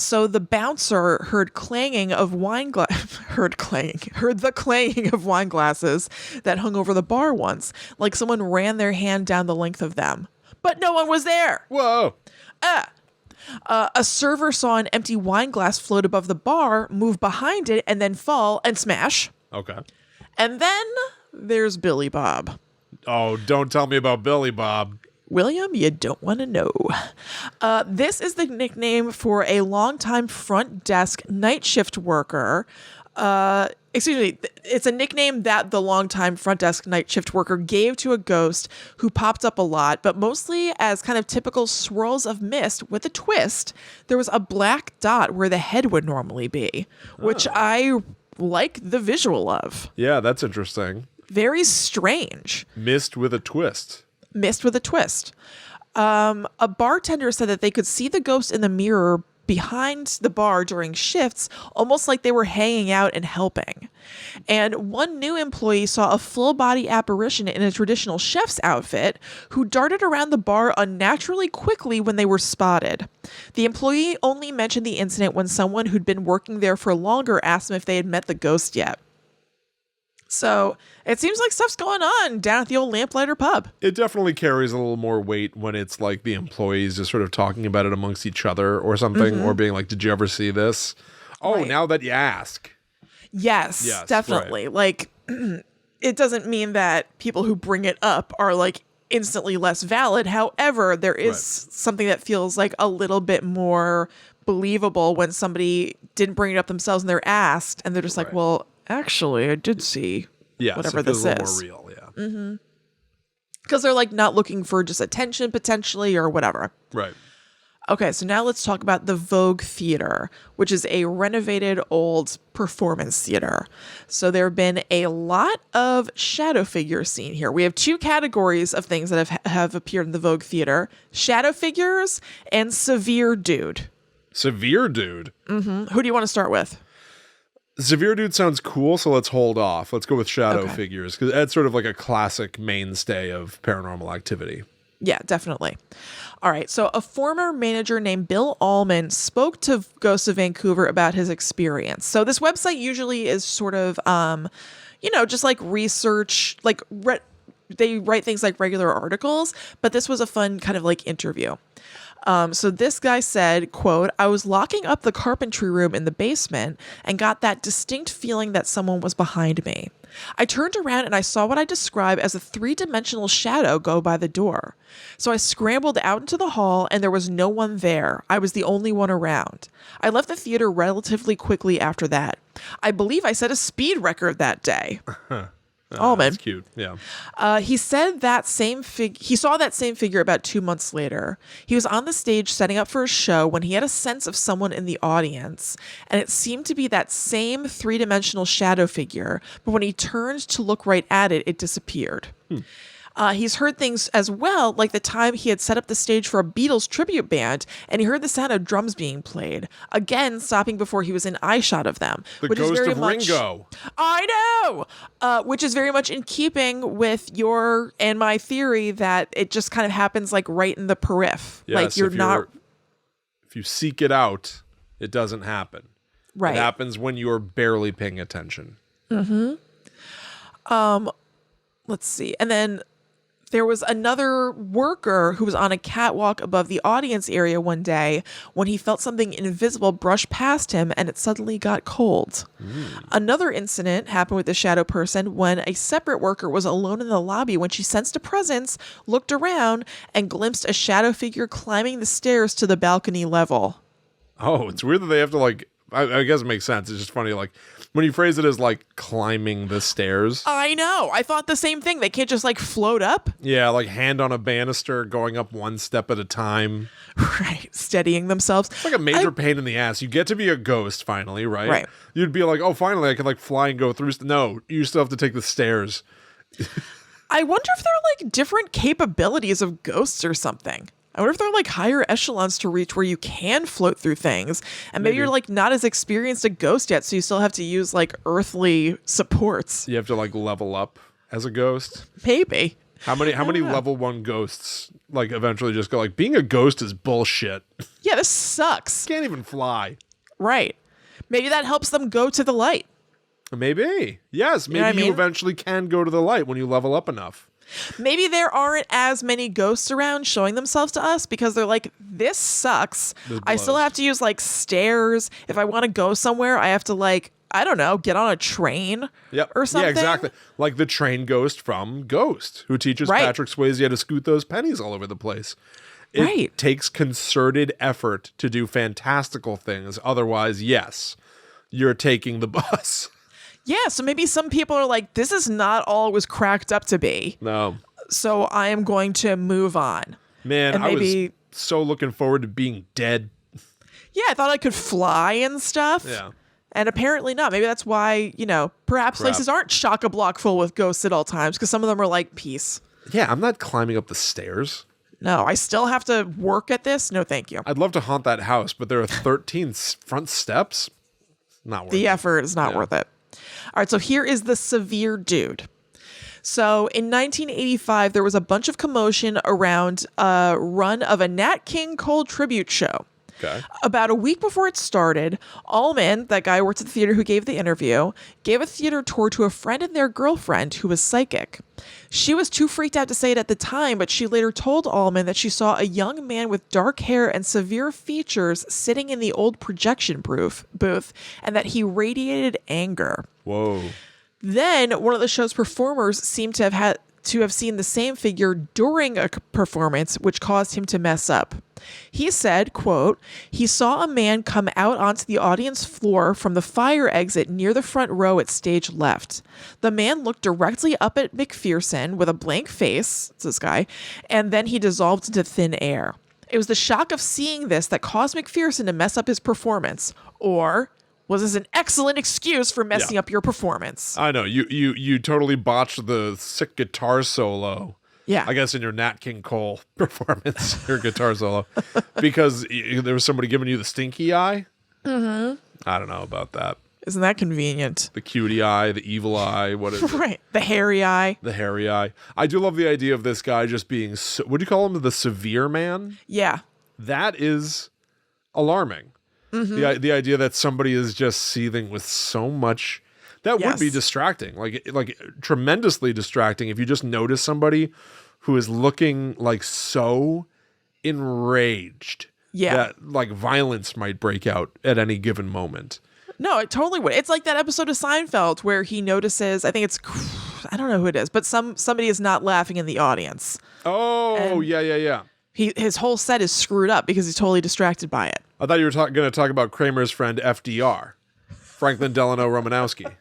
So the bouncer heard clanging of heard the clanging of wine glasses that hung over the bar once, like someone ran their hand down the length of them. But no one was there. Whoa. A server saw an empty wine glass float above the bar, move behind it, and then fall and smash. Okay. And then there's Billy Bob. Oh, don't tell me about Billy Bob. William, you don't want to know. This is the nickname for a longtime front desk night shift worker. Excuse me, it's a nickname that the longtime front desk night shift worker gave to a ghost who popped up a lot, but mostly as kind of typical swirls of mist with a twist. There was a black dot where the head would normally be, which I like the visual of. Yeah, that's interesting. Very strange. Mist with a twist. Mist with a twist. A bartender said that they could see the ghost in the mirror behind the bar during shifts, almost like they were hanging out and helping. And one new employee saw a full-body apparition in a traditional chef's outfit who darted around the bar unnaturally quickly when they were spotted. The employee only mentioned the incident when someone who'd been working there for longer asked them if they had met the ghost yet. So it seems like stuff's going on down at the old Lamplighter pub. It definitely carries a little more weight when it's like the employees just sort of talking about it amongst each other or something, or being like, did you ever see this? Oh, Right. Now that you ask. Yes, definitely. Right. Like, it doesn't mean that people who bring it up are like instantly less valid. However, there is something that feels like a little bit more believable when somebody didn't bring it up themselves and they're asked and they're just like, well, actually, I did see whatever this a is. little more real, yeah. Because they're like not looking for just attention potentially or whatever. Right. Okay, so now let's talk about the Vogue Theater, which is a renovated old performance theater. So there have been a lot of shadow figures seen here. We have two categories of things that have appeared in the Vogue Theater: shadow figures and severe dude. Severe dude? Mm-hmm. Who do you want to start with? Severe dude sounds cool, so let's hold off. Let's go with shadow Okay. figures, because that's sort of like a classic mainstay of paranormal activity. Yeah, definitely. All right. So a former manager named Bill Allman spoke to Ghosts of Vancouver about his experience. So this website usually is sort of, just like research, like they write things like regular articles, but this was a fun kind of like interview. So this guy said, quote, "I was locking up the carpentry room in the basement and got that distinct feeling that someone was behind me. I turned around and I saw what I describe as a 3-dimensional shadow go by the door. So I scrambled out into the hall and there was no one there. I was the only one around. I left the theater relatively quickly after that. I believe I set a speed record that day." Allman. That's cute. Yeah. He said he saw that same figure about 2 months later. He was on the stage setting up for a show when he had a sense of someone in the audience, and it seemed to be that same 3-dimensional shadow figure, but when he turned to look right at it, it disappeared. He's heard things as well, like the time he had set up the stage for a Beatles tribute band, and he heard the sound of drums being played, again stopping before he was in eyeshot of them. The which ghost is very of much, Ringo. I know! Which is very much in keeping with your and my theory that it just kind of happens like right in the periph. Yes, like you're not... If you seek it out, it doesn't happen. Right. It happens when you're barely paying attention. Let's see. And then there was another worker who was on a catwalk above the audience area one day when he felt something invisible brush past him and it suddenly got cold. Another incident happened with the shadow person when a separate worker was alone in the lobby when she sensed a presence, looked around, and glimpsed a shadow figure climbing the stairs to the balcony level. Oh, it's weird that they have to like I guess it makes sense. It's just funny, like, when you phrase it as, like, climbing the stairs. I know. I thought the same thing. They can't just, like, float up. Yeah, like hand on a banister, going up one step at a time. Right. Steadying themselves. It's like a major pain in the ass. You get to be a ghost, finally, right? Right. You'd be like, oh, finally, I can, like, fly and go through. No, you still have to take the stairs. I wonder if there are, like, different capabilities of ghosts or something. I wonder if there are, like, higher echelons to reach where you can float through things. And maybe you're, like, not as experienced a ghost yet, so you still have to use, like, earthly supports. You have to, like, level up as a ghost. Maybe. How many level 1 ghosts, like, eventually just go, like, being a ghost is bullshit. Yeah, this sucks. Can't even fly. Right. Maybe that helps them go to the light. Maybe. Yes, maybe know what I you mean? eventually can go to the light when you level up enough. Maybe there aren't as many ghosts around showing themselves to us because they're like, this sucks. I still have to use like stairs. If I want to go somewhere, I have to like, I don't know, get on a train or something. Yeah, exactly. Like the train ghost from Ghost, who teaches Patrick Swayze how to scoot those pennies all over the place. It takes concerted effort to do fantastical things. Otherwise, yes, you're taking the bus. Yeah, so maybe some people are like, this is not all it was cracked up to be. No. So I am going to move on. Man, I was so looking forward to being dead. Yeah, I thought I could fly and stuff. Yeah. And apparently not. Maybe that's why, perhaps places aren't chock-a-block full with ghosts at all times, because some of them are like, peace. Yeah, I'm not climbing up the stairs. No, I still have to work at this. No, thank you. I'd love to haunt that house, but there are 13 front steps. Not worth it. The effort is not worth it. All right, so here is the severe dude. So in 1985, there was a bunch of commotion around a run of a Nat King Cole tribute show. Okay. About a week before it started, Allman, that guy who worked at the theater who gave the interview, gave a theater tour to a friend and their girlfriend who was psychic. She was too freaked out to say it at the time, but she later told Allman that she saw a young man with dark hair and severe features sitting in the old projection booth and that he radiated anger. Whoa. Then one of the show's performers seemed to have seen the same figure during a performance, which caused him to mess up. He said, quote, he saw a man come out onto the audience floor from the fire exit near the front row at stage left. The man looked directly up at McPherson with a blank face, it's this guy, and then he dissolved into thin air. It was the shock of seeing this that caused McPherson to mess up his performance. Or was this an excellent excuse for messing up your performance? I know. You totally botched the sick guitar solo. Yeah. I guess in your Nat King Cole performance, your guitar solo. Because there was somebody giving you the stinky eye. Mm-hmm. I don't know about that. Isn't that convenient? The cutie eye, the evil eye, what is it? Right. The hairy eye. The hairy eye. I do love the idea of this guy just being, what do you call him? The severe man? Yeah. That is alarming. Mm-hmm. The idea that somebody is just seething with so much, that would be distracting, like tremendously distracting if you just notice somebody who is looking like so enraged that like violence might break out at any given moment. No, it totally would. It's like that episode of Seinfeld where he notices, I think it's, I don't know who it is, but somebody is not laughing in the audience. Oh, And yeah. His whole set is screwed up because he's totally distracted by it. I thought you were going to talk about Kramer's friend FDR, Franklin Delano Romanowski.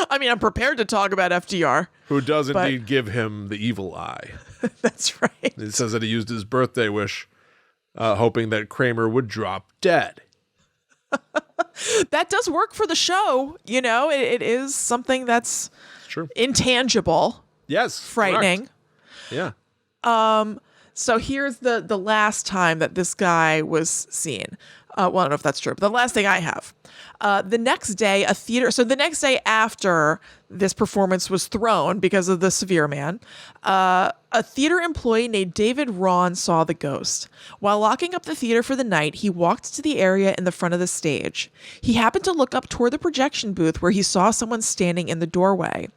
I mean, I'm prepared to talk about FDR. Who does indeed give him the evil eye. That's right. It says that he used his birthday wish, hoping that Kramer would drop dead. That does work for the show. It is something that's intangible. Yes. Frightening. Correct. Yeah. So here's the last time that this guy was seen. Well, I don't know if that's true, but the last thing I have. The next day after this performance was thrown because of the severe man, a theater employee named David Ron saw the ghost. While locking up the theater for the night, he walked to the area in the front of the stage. He happened to look up toward the projection booth where he saw someone standing in the doorway.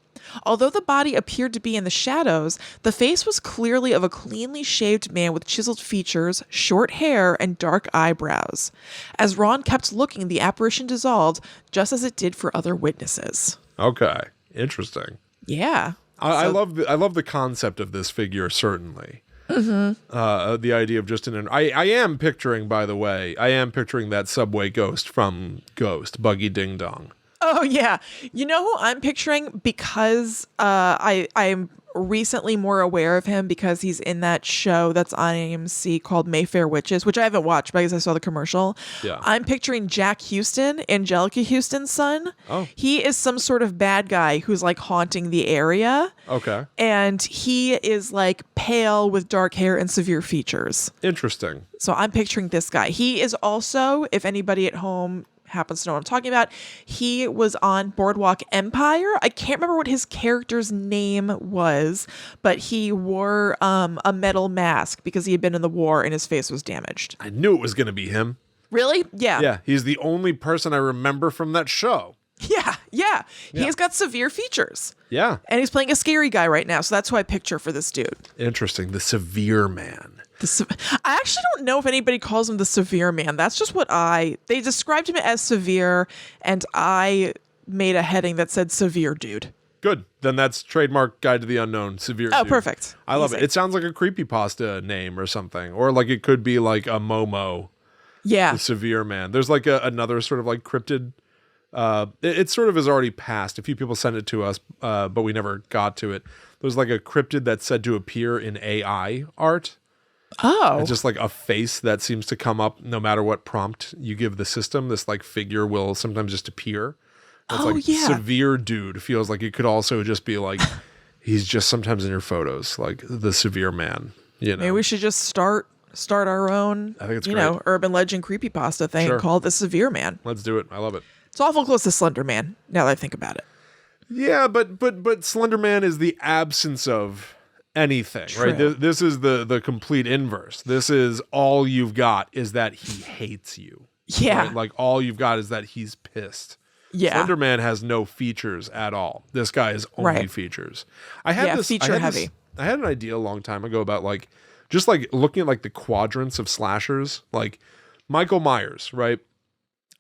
Although the body appeared to be in the shadows, the face was clearly of a cleanly shaved man with chiseled features, short hair, and dark eyebrows. As Ron kept looking, the apparition dissolved, just as it did for other witnesses. Okay. Interesting. Yeah. I love the concept of this figure, certainly. The idea of just I am picturing, by the way, that subway ghost from Ghost, Buggy Ding Dong. Oh yeah, you know who I'm picturing because I'm recently more aware of him because he's in that show that's on AMC called Mayfair Witches, which I haven't watched because I saw the commercial. Yeah. I'm picturing Jack Houston, Angelica Houston's son. Oh. He is some sort of bad guy who's like haunting the area. Okay. And he is like pale with dark hair and severe features. Interesting. So I'm picturing this guy. He is also, if anybody at home happens to know what I'm talking about, he was on Boardwalk Empire. I can't remember what his character's name was, but he wore a metal mask because he had been in the war and his face was damaged. I knew it was going to be him. Really? Yeah. Yeah, he's the only person I remember from that show. Yeah. He's got severe features. Yeah. And he's playing a scary guy right now, so that's who I picture for this dude. Interesting. The severe man. I actually don't know if anybody calls him the severe man. That's just what they described him as severe, and I made a heading that said severe dude. Good. Then that's trademark Guide to the Unknown, severe Oh, dude. perfect. I love Easy. it. It sounds like a creepypasta name or something. Or like it could be like a MOMO, Yeah. the severe man. There's like another sort of like cryptid. It sort of is already passed. A few people sent it to us, but we never got to it. There's like a cryptid that's said to appear in AI art. Oh. It's just like a face that seems to come up no matter what prompt you give the system. This like figure will sometimes just appear. It's like yeah. severe dude feels like it could also just be like he's just sometimes in your photos, like the severe man. You know, Maybe we should just start our own, I think it's urban legend creepypasta thing Sure. called the Severe Man. Let's do it. I love it. It's awful close to Slender Man, now that I think about it. Yeah, but Slender Man is the absence of anything, True. right? This is the complete inverse. This is all you've got is that he hates you. Yeah. Right? Like all you've got is that he's pissed. Yeah. Slender Man has no features at all. This guy is only Right. features. I had feature heavy. I had an idea a long time ago about like just like looking at like the quadrants of slashers, like Michael Myers, right?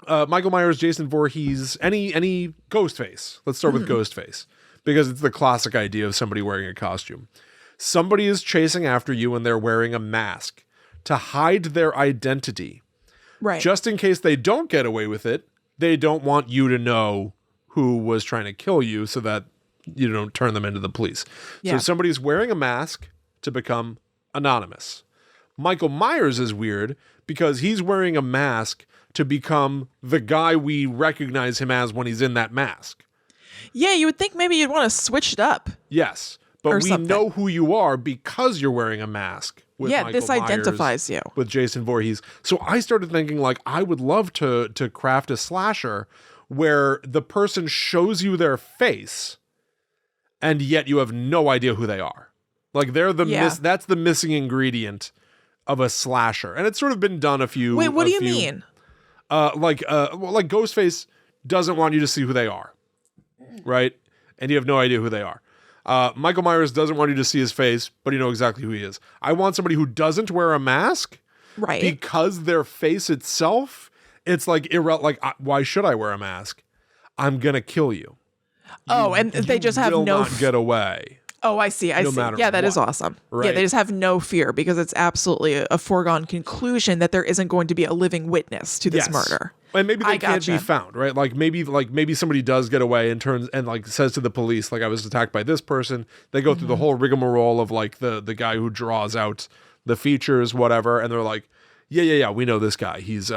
Michael Myers, Jason Voorhees, any Ghostface. Let's start with Ghostface because it's the classic idea of somebody wearing a costume. Somebody is chasing after you and they're wearing a mask to hide their identity. Right. Just in case they don't get away with it, they don't want you to know who was trying to kill you so that you don't turn them into the police. Yeah. So somebody's wearing a mask to become anonymous. Michael Myers is weird because he's wearing a mask to become the guy we recognize him as when he's in that mask. Yeah, you would think maybe you'd want to switch it up. Yes, but Or we something. know who you are because you're wearing a mask. With Yeah, Michael this Myers, identifies you. with Jason Voorhees. So I started thinking like I would love to craft a slasher where the person shows you their face and yet you have no idea who they are. Like they're the that's the missing ingredient of a slasher. And it's sort of been done a few Wait, what do you mean? like Ghostface doesn't want you to see who they are. Right? And you have no idea who they are. Michael Myers doesn't want you to see his face, but you know exactly who he is. I want somebody who doesn't wear a mask, Right. because their face itself, it's like why should I wear a mask? I'm gonna kill you. And they just have will no not get away. Oh, I see. I no see. matter Yeah, that is what. awesome. Yeah, Right. they just have no fear because it's absolutely a foregone conclusion that there isn't going to be a living witness to this Yes. murder. And maybe they I can't be gotcha. found, right? Like maybe somebody does get away and turns and like says to the police, like I was attacked by this person. They go through the whole rigmarole of like the guy who draws out the features, whatever, and they're like, yeah, we know this guy. He's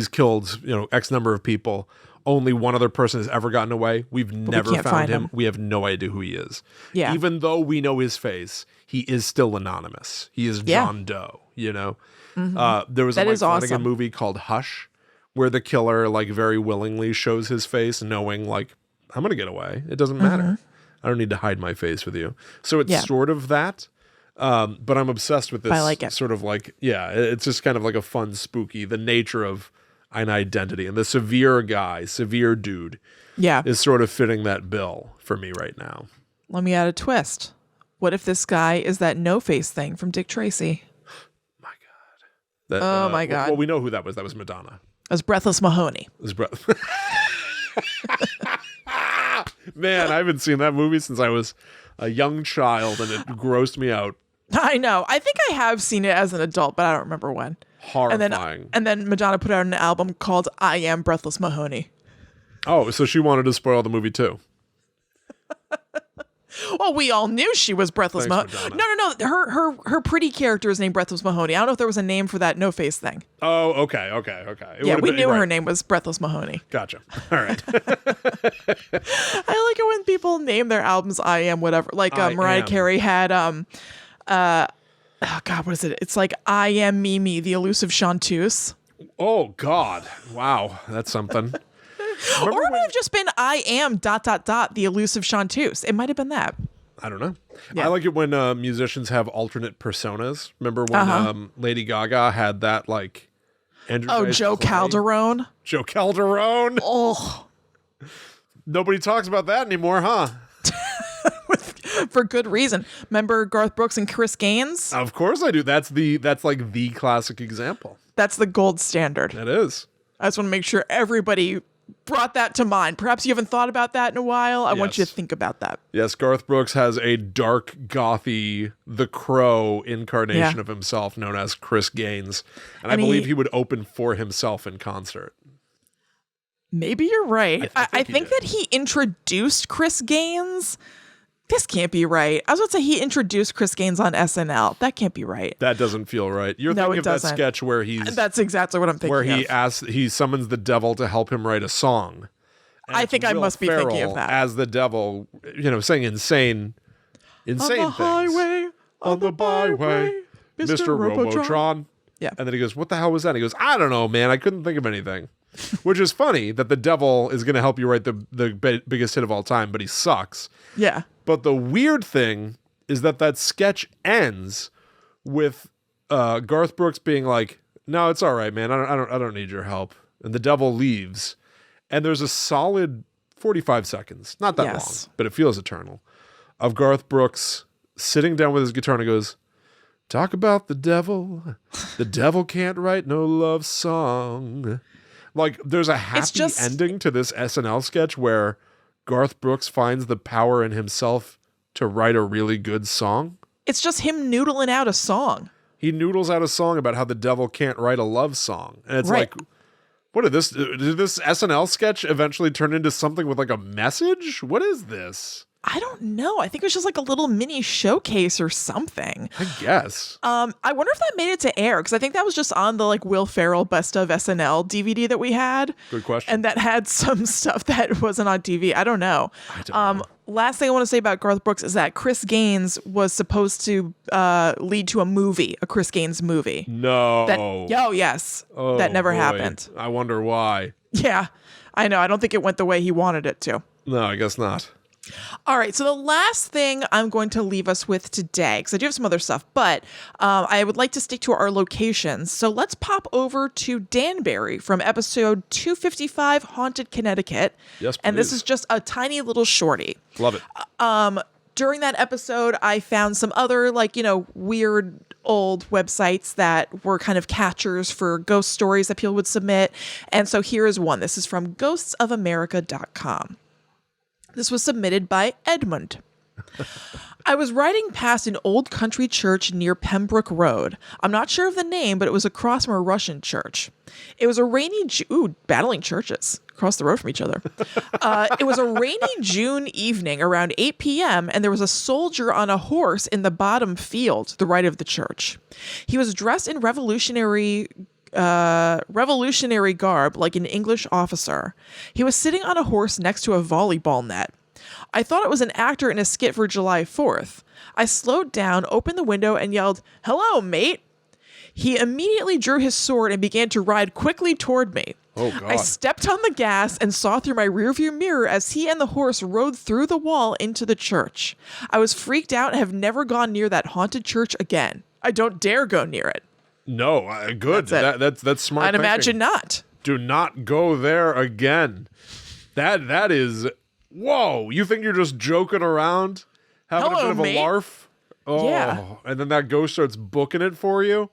killed, X number of people. Only one other person has ever gotten away. We've never can't found find him. him. We have no idea who he is. Yeah. Even though we know his face, he is still anonymous. He is Yeah. John Doe, There was That a Mike is Flanagan awesome. movie called Hush, where the killer like very willingly shows his face, knowing like, I'm going to get away. It doesn't matter. I don't need to hide my face with you. So it's Yeah. sort of that. But I'm obsessed with this I like it. sort of like, it's just kind of like a fun, spooky, the nature of an identity. And the severe dude Yeah. is sort of fitting that bill for me right now. Let me add a twist. What if this guy is that no-face thing from Dick Tracy? My God. Oh my God. Well, we know who that was. That was Madonna. As Breathless Mahoney. His Man, I haven't seen that movie since I was a young child and it grossed me out. I know. I think I have seen it as an adult, but I don't remember when. Horrifying. And then Madonna put out an album called I Am Breathless Mahoney. Oh, so she wanted to spoil the movie too. Well, we all knew she was Breathless Mahoney. Madonna. No. Her pretty character is named Breathless Mahoney. I don't know if there was a name for that no-face thing. Oh, okay. Yeah, we knew her name was Breathless Mahoney. Gotcha. All right. I like it when people name their albums I Am whatever. Like Mariah Carey had oh God, what is it? It's like I Am Mimi, the elusive chanteuse. Oh God. Wow. That's something. Or it might have just been I Am ... the elusive chanteuse. It might have been that. I don't know. Yeah. I like it when musicians have alternate personas. Remember when Lady Gaga had that like Joe Calderone. Joe Calderone. Oh. Nobody talks about that anymore, huh? For good reason. Remember Garth Brooks and Chris Gaines? Of course I do. That's like the classic example. That's the gold standard. It is. I just want to make sure everybody brought that to mind. Perhaps you haven't thought about that in a while. I want you to think about that. Yes, Garth Brooks has a dark, gothy, The Crow incarnation of himself known as Chris Gaines. And I believe he would open for himself in concert. Maybe you're right. I think did. that he introduced Chris Gaines. This can't be right. I was about to say he introduced Chris Gaines on SNL. That can't be right. That doesn't feel right. You're thinking of that sketch where That's exactly what I'm thinking of. He summons the devil to help him write a song. And I think I must be thinking of that. As the devil, saying insane on the things. Highway, on the byway, Mr. Robotron. Yeah. And then he goes, what the hell was that? And he goes, I don't know, man. I couldn't think of anything. Which is funny that the devil is going to help you write the biggest hit of all time, but he sucks. Yeah. But the weird thing is that sketch ends with Garth Brooks being like, "No, it's all right, man. I don't need your help." And the devil leaves, and there's a solid 45 seconds, not that long, but it feels eternal, of Garth Brooks sitting down with his guitar and he goes, "Talk about the devil. The devil can't write no love song." Like, there's a happy ending to this SNL sketch where Garth Brooks finds the power in himself to write a really good song. It's just him noodling out a song. He noodles out a song about how the devil can't write a love song. And it's like, what did this SNL sketch eventually turn into something with like a message? What is this? I don't know. I think it was just like a little mini showcase or something. I guess. I wonder if that made it to air, because I think that was just on the like Will Ferrell Best of SNL DVD that we had. Good question. And that had some stuff that wasn't on TV. I don't know. Last thing I want to say about Garth Brooks is that Chris Gaines was supposed to lead to a Chris Gaines movie. No. Yes. That never happened. I wonder why. Yeah, I know. I don't think it went the way he wanted it to. No, I guess not. All right, so the last thing I'm going to leave us with today, because I do have some other stuff, but I would like to stick to our locations. So let's pop over to Danbury from episode 255, Haunted Connecticut. Yes, please. And this is just a tiny little shorty. Love it. During that episode, I found some other, weird old websites that were kind of catchers for ghost stories that people would submit. And so here is one. This is from ghostsofamerica.com. This was submitted by Edmund. I was riding past an old country church near Pembroke Road. I'm not sure of the name, but it was across from a Russian church. It was a rainy battling churches across the road from each other. It was a rainy June evening around 8 p.m., and there was a soldier on a horse in the bottom field to the right of the church. He was dressed in revolutionary garb like an English officer. He was sitting on a horse next to a volleyball net. I thought it was an actor in a skit for July 4th. I slowed down, opened the window, and yelled, "Hello, mate." He immediately drew his sword and began to ride quickly toward me. Oh, God. I stepped on the gas and saw through my rearview mirror as he and the horse rode through the wall into the church. I was freaked out and have never gone near that haunted church again. I don't dare go near it. No, good. That's smart. I'd imagine not. Do not go there again. That is. Whoa! You think you're just joking around, having a bit of a larf? Oh, yeah. And then that ghost starts booking it for you.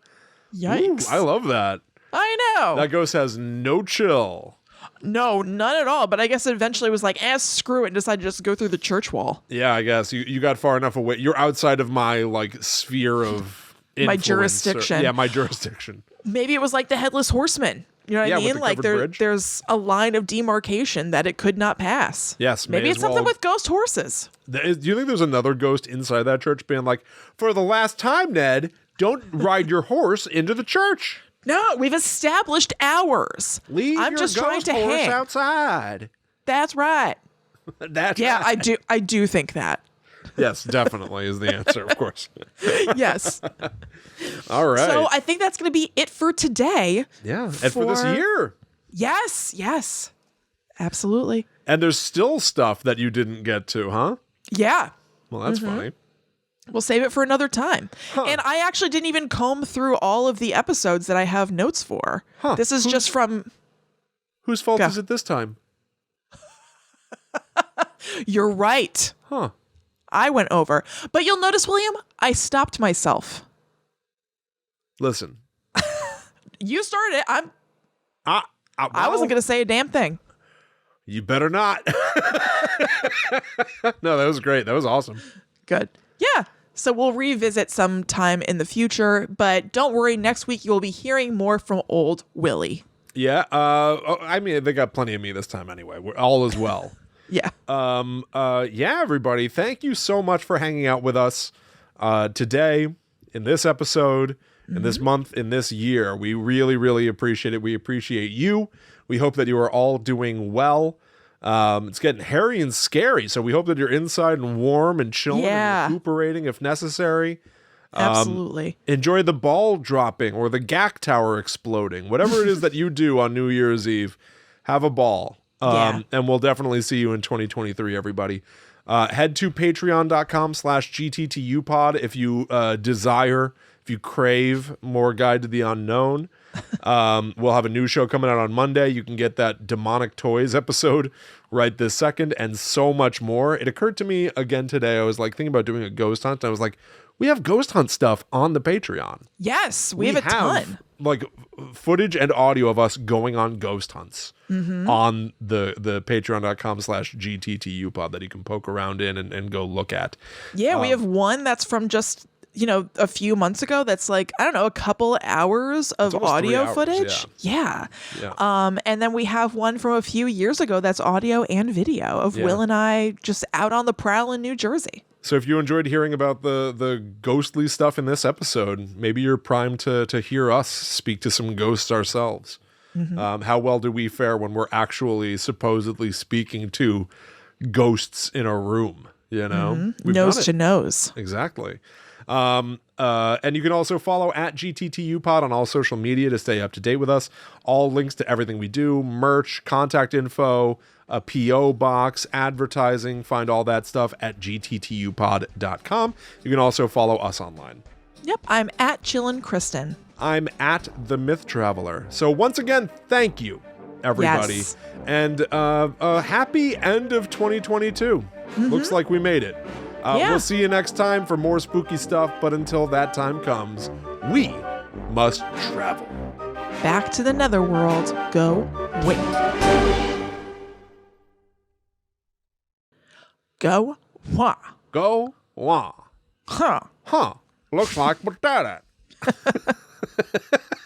Yikes! Ooh, I love that. I know. That ghost has no chill. No, none at all. But I guess it eventually was like, screw it, and decided to just go through the church wall. Yeah, I guess you got far enough away. You're outside of my like sphere of My influence jurisdiction. my jurisdiction. Maybe it was like the Headless Horseman. You know what I with mean? the Like covered bridge. there's a line of demarcation that it could not pass. Yes, Maybe may it's as something well- with ghost horses. Do you think there's another ghost inside that church being like, for the last time, Ned, don't ride your horse into the church. No, we've established ours. Leave I'm your just ghost trying to horse hang. outside. That's right. That's Yeah, right. I do think that. Yes, definitely is the answer, of course. Yes. All right. So I think that's going to be it for today. Yeah, and for this for- year. Yes. Absolutely. And there's still stuff that you didn't get to, huh? Yeah. Well, that's funny. We'll save it for another time. And I actually didn't even comb through all of the episodes that I have notes for. Huh. This is just from... Whose fault Go. is it this time? You're right. Huh. I went over. But you'll notice, William, I stopped myself. Listen. You started it. I I wasn't going to say a damn thing. You better not. No, that was great. That was awesome. Good. Yeah. So we'll revisit sometime in the future, but don't worry. Next week you will be hearing more from old Willie. Yeah. I mean, they got plenty of me this time anyway. We're all is well. Yeah. Yeah, everybody. Thank you so much for hanging out with us today in this episode, in this month, in this year. We really, really appreciate it. We appreciate you. We hope that you are all doing well. It's getting hairy and scary, so we hope that you're inside and warm and chilling Yeah. and recuperating if necessary. Absolutely. Enjoy the ball dropping or the GAC tower exploding. Whatever it is that you do on New Year's Eve, have a ball. Yeah. And we'll definitely see you in 2023, everybody. Head to patreon.com/GTTUpod if you desire, if you crave more Guide to the Unknown. We'll have a new show coming out on Monday. You can get that Demonic Toys episode right this second and so much more. It occurred to me again today. I was like thinking about doing a ghost hunt. And I was like, we have ghost hunt stuff on the Patreon. Yes, we have a ton. Like footage and audio of us going on ghost hunts on the patreon.com/GTTUpod that you can poke around in and go look at. Yeah, we have one that's from just, a few months ago that's like, I don't know, a couple hours of almost 3 audio hours, footage. Yeah. Yeah. And then we have one from a few years ago that's audio and video of Yeah. Will and I just out on the prowl in New Jersey. So if you enjoyed hearing about the ghostly stuff in this episode, maybe you're primed to hear us speak to some ghosts ourselves. How well do we fare when we're actually supposedly speaking to ghosts in a room? We've done Nose it. to nose. Exactly. And you can also follow at GTTUpod on all social media to stay up to date with us. All links to everything we do, merch, contact info, a P.O. box, advertising, find all that stuff at gttupod.com. You can also follow us online. Yep, I'm at Chillin' Kristen. I'm at The Myth Traveler. So once again, thank you, everybody. Yes. And a happy end of 2022. Looks like we made it. Yeah. We'll see you next time for more spooky stuff, but until that time comes, we must travel. Back to the netherworld. Go wait. Go wah. Go, wah. Huh. Huh. Looks like we did it.